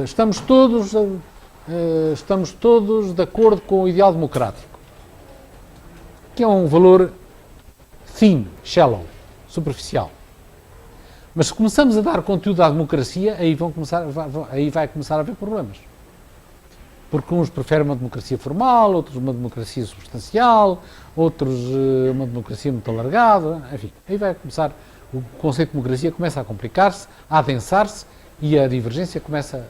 Estamos todos de acordo com o ideal democrático. que é um valor thin, shallow, superficial. Mas se começamos a dar conteúdo à democracia, aí vai começar a haver problemas. Porque uns preferem uma democracia formal, outros uma democracia substancial, outros uma democracia muito alargada, enfim, aí vai começar, o conceito de democracia começa a complicar-se, a adensar-se e a divergência começa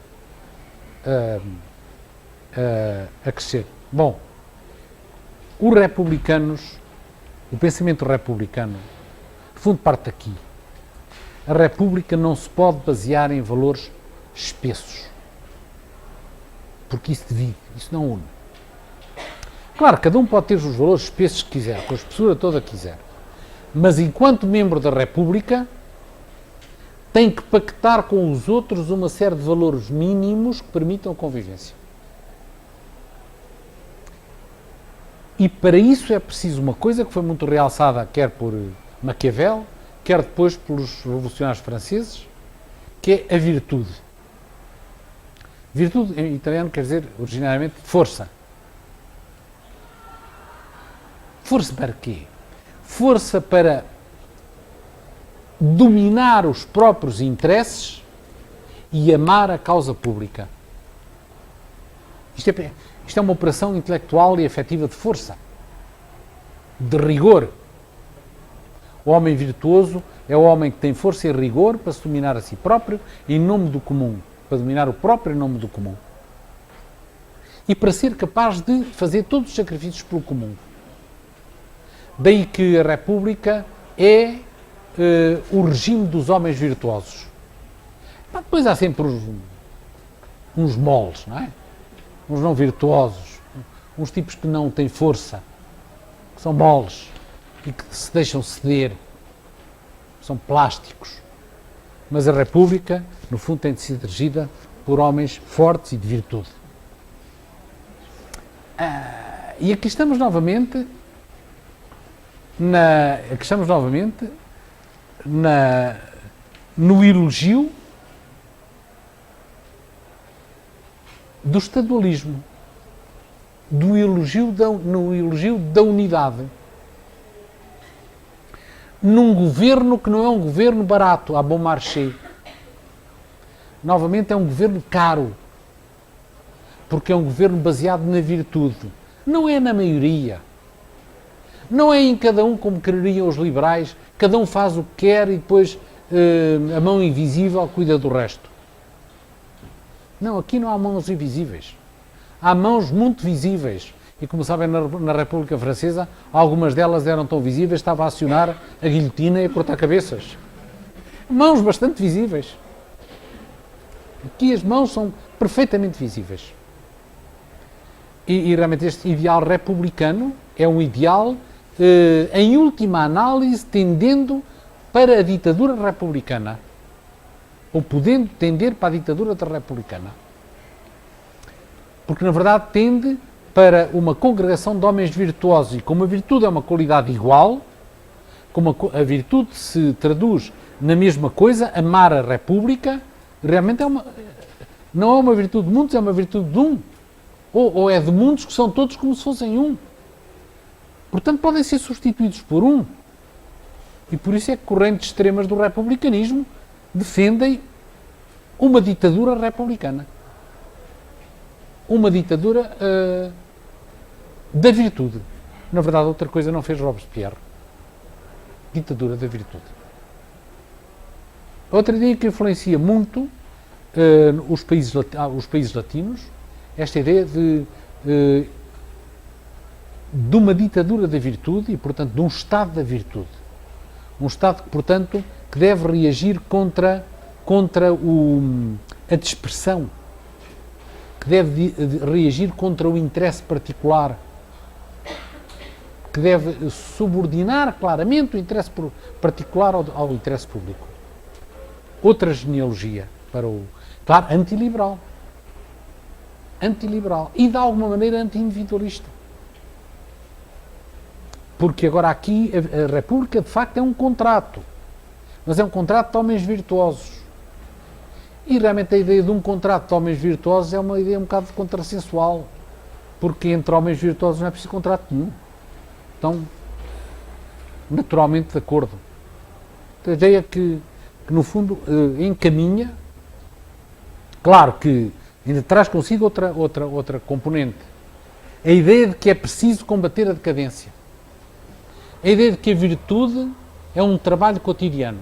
a crescer. Bom, os republicanos, o pensamento republicano, de fundo parte daqui. A República não se pode basear em valores espessos, porque isso divide, isso não une. Claro, cada um pode ter os valores espessos que quiser, com a espessura toda que quiser, mas enquanto membro da República tem que pactar com os outros uma série de valores mínimos que permitam a convivência. E para isso é preciso uma coisa que foi muito realçada quer por Maquiavel, quer depois pelos revolucionários franceses, que é a virtude. Virtude em italiano quer dizer, originariamente, força. Força para quê? Força para dominar os próprios interesses e amar a causa pública. Isto é uma operação intelectual e afetiva de força, de rigor. O homem virtuoso é o homem que tem força e rigor para se dominar a si próprio em nome do comum, para dominar o próprio em nome do comum. E para ser capaz de fazer todos os sacrifícios pelo comum. Daí que a República é o regime dos homens virtuosos. Mas depois há sempre uns moles, não é? Uns não virtuosos, uns tipos que não têm força, que são moles e que se deixam ceder, são plásticos. Mas a República, no fundo, tem de ser dirigida por homens fortes e de virtude. E aqui estamos novamente no elogio do estadualismo, no elogio da unidade, num governo que não é um governo barato, à bom marché. Novamente é um governo caro, porque é um governo baseado na virtude, não é na maioria, não é em cada um como quereriam os liberais, cada um faz o que quer e depois a mão invisível cuida do resto. Não, aqui não há mãos invisíveis. Há mãos muito visíveis. E como sabem, na República Francesa, algumas delas eram tão visíveis, estava a acionar a guilhotina e a cortar cabeças. Mãos bastante visíveis. Aqui as mãos são perfeitamente visíveis. E realmente este ideal republicano é um ideal, em última análise, tendendo para a ditadura republicana. Ou podendo tender para a ditadura republicana. Porque, na verdade, tende para uma congregação de homens virtuosos. E como a virtude é uma qualidade igual, como a virtude se traduz na mesma coisa, amar a República, realmente não é uma virtude de muitos, é uma virtude de um. Ou é de muitos que são todos como se fossem um. Portanto, podem ser substituídos por um. E por isso é que correntes extremas do republicanismo defendem uma ditadura republicana. Uma ditadura da virtude. Na verdade, outra coisa não fez Robespierre. Ditadura da virtude. Outra ideia que influencia muito os países latinos, esta ideia de uma ditadura da virtude e, portanto, de um Estado da virtude. Um Estado, portanto, que deve reagir contra a dispersão, que deve reagir contra o interesse particular, que deve subordinar claramente o interesse particular ao interesse público. Outra genealogia para claro, antiliberal. Antiliberal. E, de alguma maneira, anti-individualista. Porque agora aqui a República, de facto, é um contrato. Mas é um contrato de homens virtuosos. E realmente a ideia de um contrato de homens virtuosos é uma ideia um bocado contrassensual. Porque entre homens virtuosos não é preciso contrato nenhum. Então, naturalmente de acordo. A ideia que no fundo, encaminha, claro que ainda traz consigo outra componente, a ideia de que é preciso combater a decadência, a ideia de que a virtude é um trabalho cotidiano,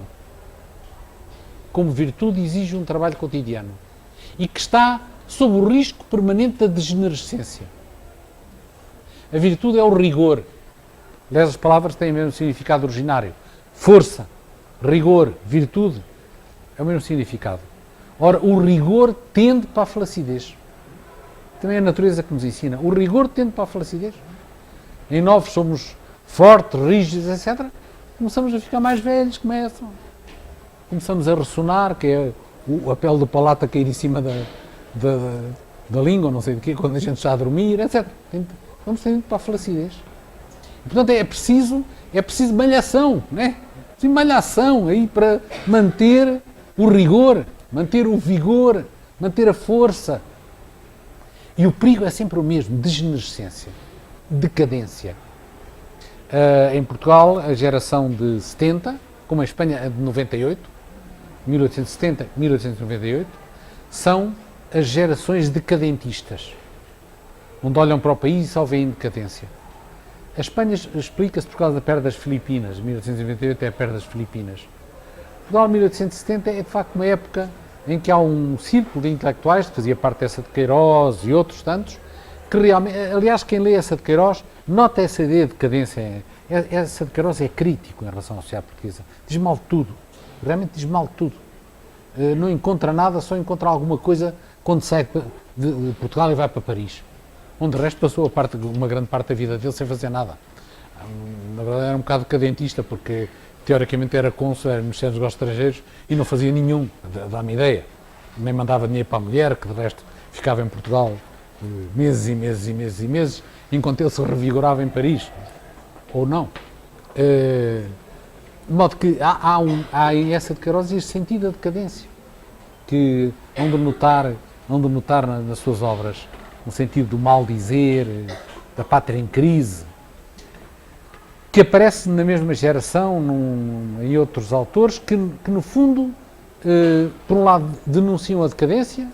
como virtude exige um trabalho cotidiano, e que está sob o risco permanente da degenerescência. A virtude é o rigor. Aliás, as palavras têm o mesmo significado originário. Força, rigor, virtude, é o mesmo significado. Ora, o rigor tende para a flacidez. Também é a natureza que nos ensina. O rigor tende para a flacidez. Em nós somos fortes, rígidos, etc. Começamos a ficar mais velhos, começamos a ressonar, que é a pele do palato a cair em cima da língua, não sei de quê, quando a gente está a dormir, etc. Vamos tendendo para a flacidez. E, portanto, é preciso malhação, né? Preciso malhação aí para manter o rigor, manter o vigor, manter a força. E o perigo é sempre o mesmo, degenerescência, decadência. Em Portugal, a geração de 70, como em Espanha, a de 98, 1870, 1898, são as gerações decadentistas, onde olham para o país e só veem decadência. A Espanha explica-se por causa da perda das Filipinas, 1898 é a perda das Filipinas. Portugal, 1870, é de facto uma época em que há um círculo de intelectuais, que fazia parte dessa de Queiroz e outros tantos, que realmente, aliás, quem lê essa de Queiroz, nota essa ideia de decadência. Essa de Queiroz é crítico em relação à sociedade portuguesa. Diz mal de tudo. Realmente diz mal de tudo. Não encontra nada, só encontra alguma coisa quando sai de Portugal e vai para Paris, onde de resto passou uma grande parte da vida dele sem fazer nada. Na verdade era um bocado decadentista, porque teoricamente era cônsul, era Ministério dos Negócios Estrangeiros e não fazia nenhum, dá-me ideia. Nem mandava dinheiro para a mulher, que de resto ficava em Portugal meses e meses e meses e meses, enquanto ele se revigorava em Paris. Ou não. De modo que há em essa de Queiroz este sentido da decadência, que hão de notar nas suas obras, no sentido do mal dizer, da pátria em crise, que aparece na mesma geração em outros autores que no fundo, por um lado, denunciam a decadência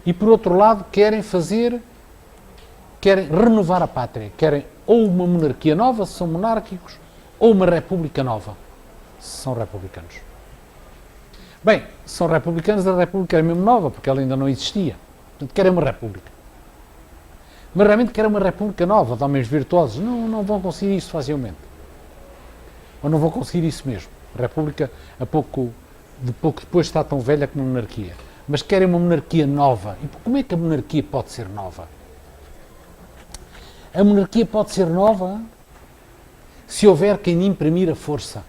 e, por outro lado, querem renovar a pátria, querem ou uma monarquia nova, se são monárquicos, ou uma república nova, se são republicanos. Bem, se são republicanos, a república era mesmo nova, porque ela ainda não existia. Portanto, querem uma república. Mas realmente querem uma república nova, de homens virtuosos. Não vão conseguir isso facilmente. Ou não vão conseguir isso mesmo. A república, pouco depois, está tão velha como a monarquia. Mas querem uma monarquia nova. E como é que a monarquia pode ser nova? A monarquia pode ser nova se houver quem imprimir a força.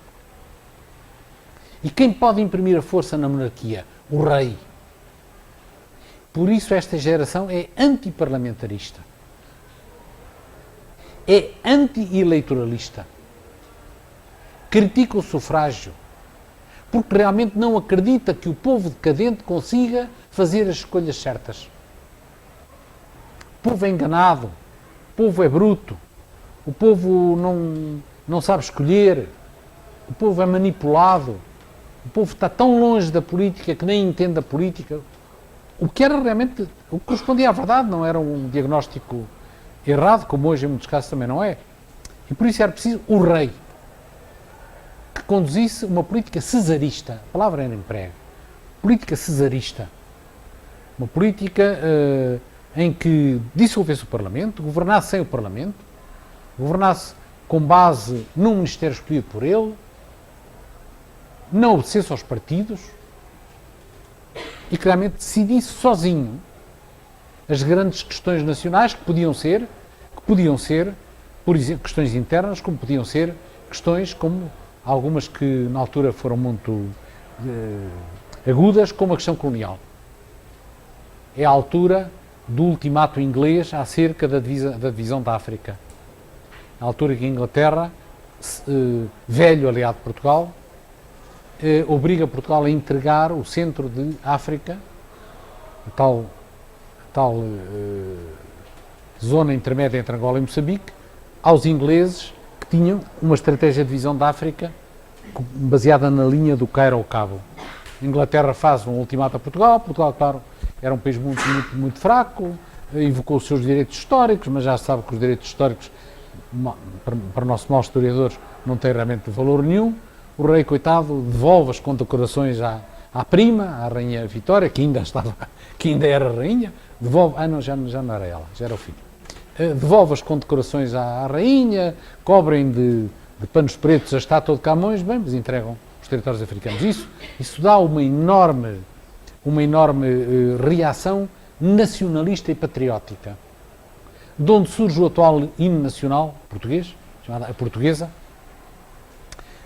E quem pode imprimir a força na monarquia? O rei. Por isso esta geração é antiparlamentarista. É anti-eleitoralista. Critica o sufrágio. Porque realmente não acredita que o povo decadente consiga fazer as escolhas certas. O povo é enganado. O povo é bruto. O povo não sabe escolher. O povo é manipulado. O povo está tão longe da política que nem entende a política. O que era realmente, o que correspondia à verdade, não era um diagnóstico errado, como hoje em muitos casos também não é. E por isso era preciso o rei, que conduzisse uma política cesarista. A palavra era emprego. Política cesarista. Uma política em que dissolvesse o Parlamento, governasse sem o Parlamento, governasse com base num ministério escolhido por ele, não obedecesse aos partidos e que realmente decidisse sozinho as grandes questões nacionais que podiam ser, por exemplo, questões internas, como podiam ser questões como algumas que na altura foram muito agudas, como a questão colonial. É a altura do ultimato inglês acerca da divisão da África. Na altura que a Inglaterra, velho aliado de Portugal, obriga Portugal a entregar o centro de África, a tal zona intermédia entre Angola e Moçambique, aos ingleses, que tinham uma estratégia de visão da África baseada na linha do Cairo ao Cabo. A Inglaterra faz um ultimato a Portugal. Portugal, claro, era um país muito fraco, evocou os seus direitos históricos, mas já se sabe que os direitos históricos, para nós historiadores, não têm realmente valor nenhum. O rei, coitado, devolve as condecorações à prima, à rainha Vitória, que ainda era rainha, devolve, não, já não era ela, já era o filho. Devolve as condecorações à rainha, cobrem de panos pretos a estátua de Camões, bem, mas entregam os territórios africanos. Isso dá uma enorme reação nacionalista e patriótica, de onde surge o atual hino nacional português, chamada a Portuguesa,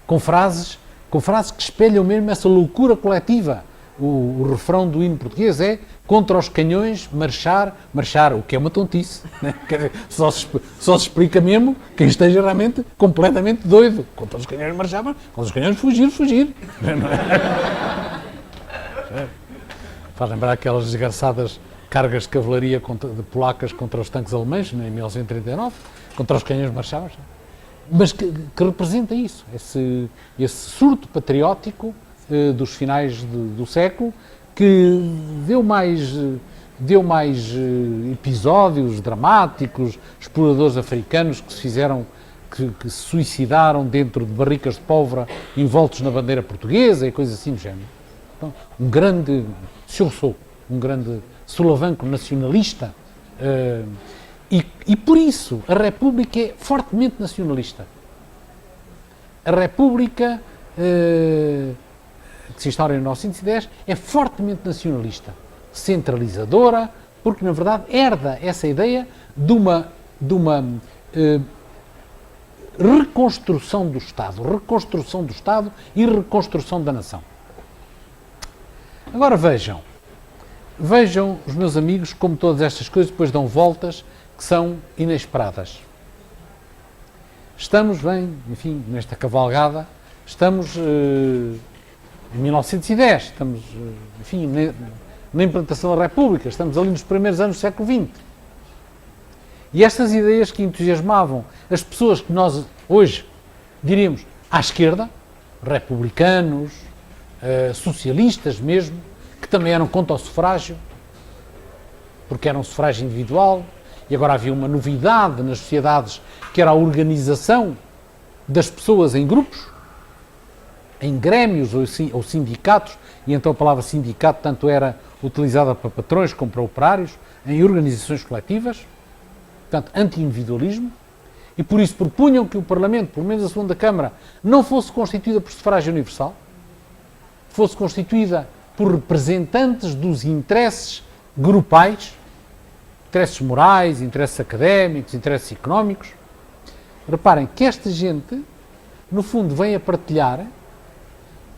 com frases que espelham mesmo essa loucura coletiva. O refrão do hino português é: contra os canhões, marchar, o que é uma tontice. Né? Quer dizer, só se explica mesmo quem esteja realmente completamente doido. Contra os canhões, marchar, contra os canhões, fugir. Faz lembrar aquelas desgraçadas cargas de cavalaria de polacas contra os tanques alemães, em 1939, contra os canhões, marchar. Mas que representa isso, esse surto patriótico dos finais do século, que deu mais episódios dramáticos, exploradores africanos que se suicidaram dentro de barricas de pólvora envoltos na bandeira portuguesa e coisas assim do género. Então, um grande solavanco nacionalista, e por isso a República é fortemente nacionalista. A República que se instaura em 1910 é fortemente nacionalista, centralizadora, porque na verdade herda essa ideia de uma reconstrução do Estado e reconstrução da nação. Agora vejam os meus amigos como todas estas coisas depois dão voltas que são inesperadas. Estamos enfim, nesta cavalgada, estamos em 1910, estamos, enfim, na implantação da República, estamos ali nos primeiros anos do século XX. E estas ideias que entusiasmavam as pessoas que nós hoje diríamos à esquerda, republicanos, socialistas mesmo, que também eram contra o sufrágio, porque era um sufrágio individual, e agora havia uma novidade nas sociedades, que era a organização das pessoas em grupos, em grêmios ou sindicatos, e então a palavra sindicato tanto era utilizada para patrões como para operários, em organizações coletivas, portanto, anti-individualismo, e por isso propunham que o Parlamento, pelo menos a segunda Câmara, não fosse constituída por sufrágio universal, fosse constituída por representantes dos interesses grupais, interesses morais, interesses académicos, interesses económicos. Reparem que esta gente, no fundo, vem a partilhar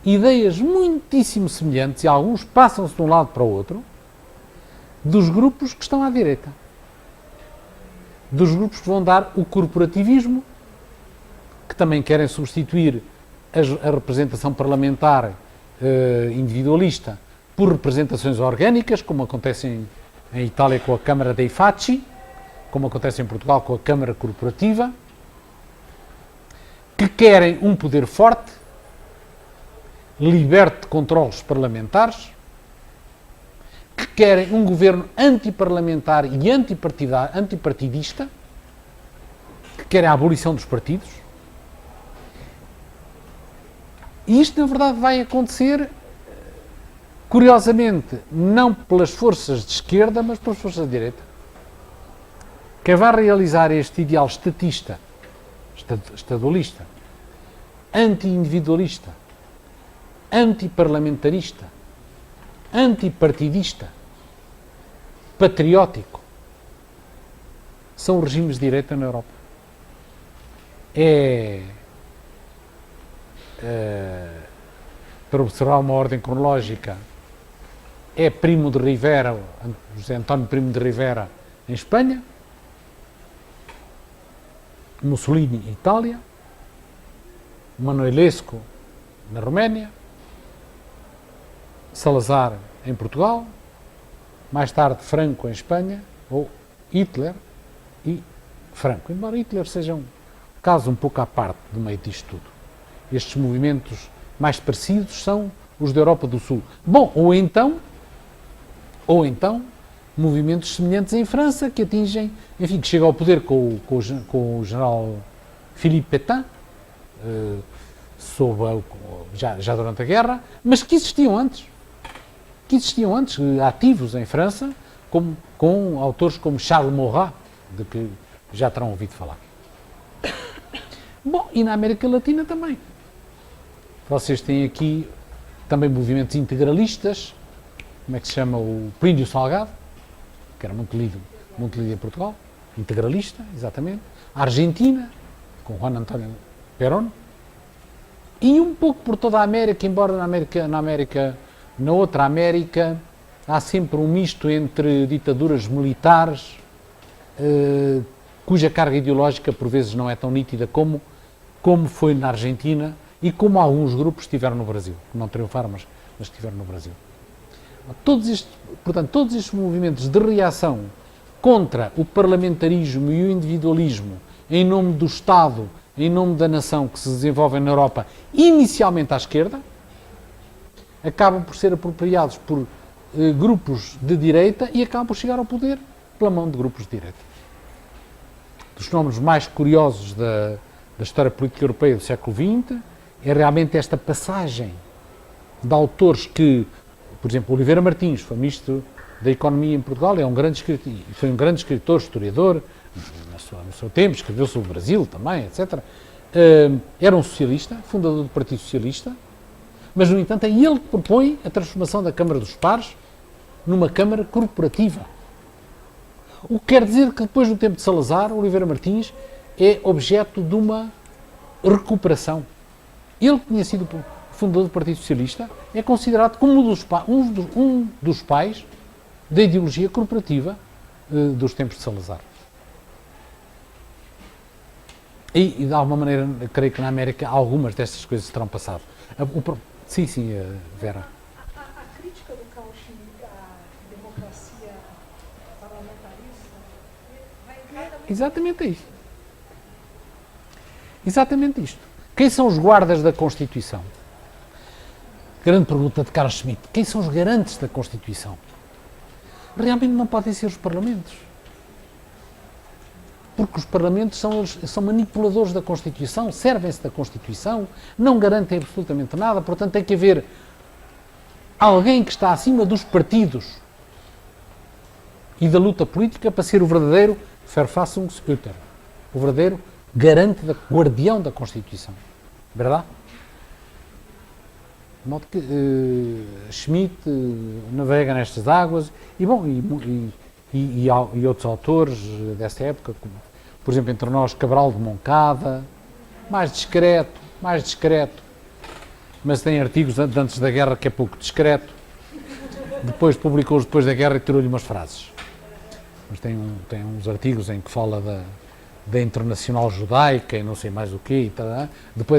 ideias muitíssimo semelhantes, e alguns passam-se de um lado para o outro, dos grupos que estão à direita. Dos grupos que vão dar o corporativismo, que também querem substituir a representação parlamentar individualista por representações orgânicas, como acontece em Itália com a Câmara dei Facci, como acontece em Portugal com a Câmara Corporativa, que querem um poder forte, liberto de controlos parlamentares, que querem um governo antiparlamentar e antipartidista, que querem a abolição dos partidos. E isto, na verdade, vai acontecer, curiosamente, não pelas forças de esquerda, mas pelas forças de direita. Quem vai realizar este ideal estadualista, anti-individualista, antiparlamentarista, antipartidista, patriótico, são regimes de direita na Europa. Para observar uma ordem cronológica, é Primo de Rivera, José António Primo de Rivera, em Espanha, Mussolini, em Itália, Manuelesco, na Roménia, Salazar, em Portugal, mais tarde Franco, em Espanha, ou Hitler e Franco. Embora Hitler seja caso um pouco à parte do meio disto tudo. Estes movimentos mais parecidos são os da Europa do Sul. Bom, ou então, movimentos semelhantes em França, que atingem, enfim, que chegam ao poder com o general Philippe Pétain, já durante a guerra, mas que existiam antes, ativos em França, com autores como Charles Maurras, de que já terão ouvido falar. Bom, e na América Latina também. Vocês têm aqui também movimentos integralistas, como é que se chama? O Plínio Salgado, que era muito lido em Portugal, integralista, exatamente. A Argentina, com Juan Antonio Perón, e um pouco por toda a América, embora na outra América, há sempre um misto entre ditaduras militares, cuja carga ideológica por vezes não é tão nítida como foi na Argentina e como alguns grupos estiveram no Brasil, que não triunfaram, mas estiveram no Brasil. Portanto, todos estes movimentos de reação contra o parlamentarismo e o individualismo em nome do Estado, em nome da nação, que se desenvolvem na Europa, inicialmente à esquerda, acabam por ser apropriados por grupos de direita e acabam por chegar ao poder pela mão de grupos de direita. Dos fenómenos mais curiosos da história política europeia do século XX é realmente esta passagem de autores que, por exemplo, Oliveira Martins, foi ministro da Economia em Portugal, foi um grande escritor, historiador, no seu tempo, escreveu sobre o Brasil também, etc. Era um socialista, fundador do Partido Socialista, mas, no entanto, é ele que propõe a transformação da Câmara dos Pares numa Câmara corporativa. O que quer dizer que depois do tempo de Salazar, Oliveira Martins é objeto de uma recuperação. Ele, que tinha sido fundador do Partido Socialista, é considerado como um dos pais da ideologia corporativa dos tempos de Salazar. E de alguma maneira, creio que na América algumas destas coisas terão passado. Sim, Vera. A crítica do Carl Schmitt à democracia parlamentarista vai exatamente... Exatamente isto. Exatamente isto. Quem são os guardas da Constituição? Grande pergunta de Carl Schmitt. Quem são os garantes da Constituição? Realmente não podem ser os parlamentos. Porque os parlamentos são manipuladores da Constituição, servem-se da Constituição, não garantem absolutamente nada, portanto tem que haver alguém que está acima dos partidos e da luta política para ser o verdadeiro Verfassungshüter, o verdadeiro guardião da Constituição. Verdade? De modo que Schmitt navega nestas águas e outros autores dessa época, como, por exemplo, entre nós, Cabral de Moncada, mais discreto, mas tem artigos de antes da guerra que é pouco discreto, publicou-os depois da guerra e tirou-lhe umas frases. Mas tem uns artigos em que fala da Internacional Judaica e não sei mais o quê, e tal, depois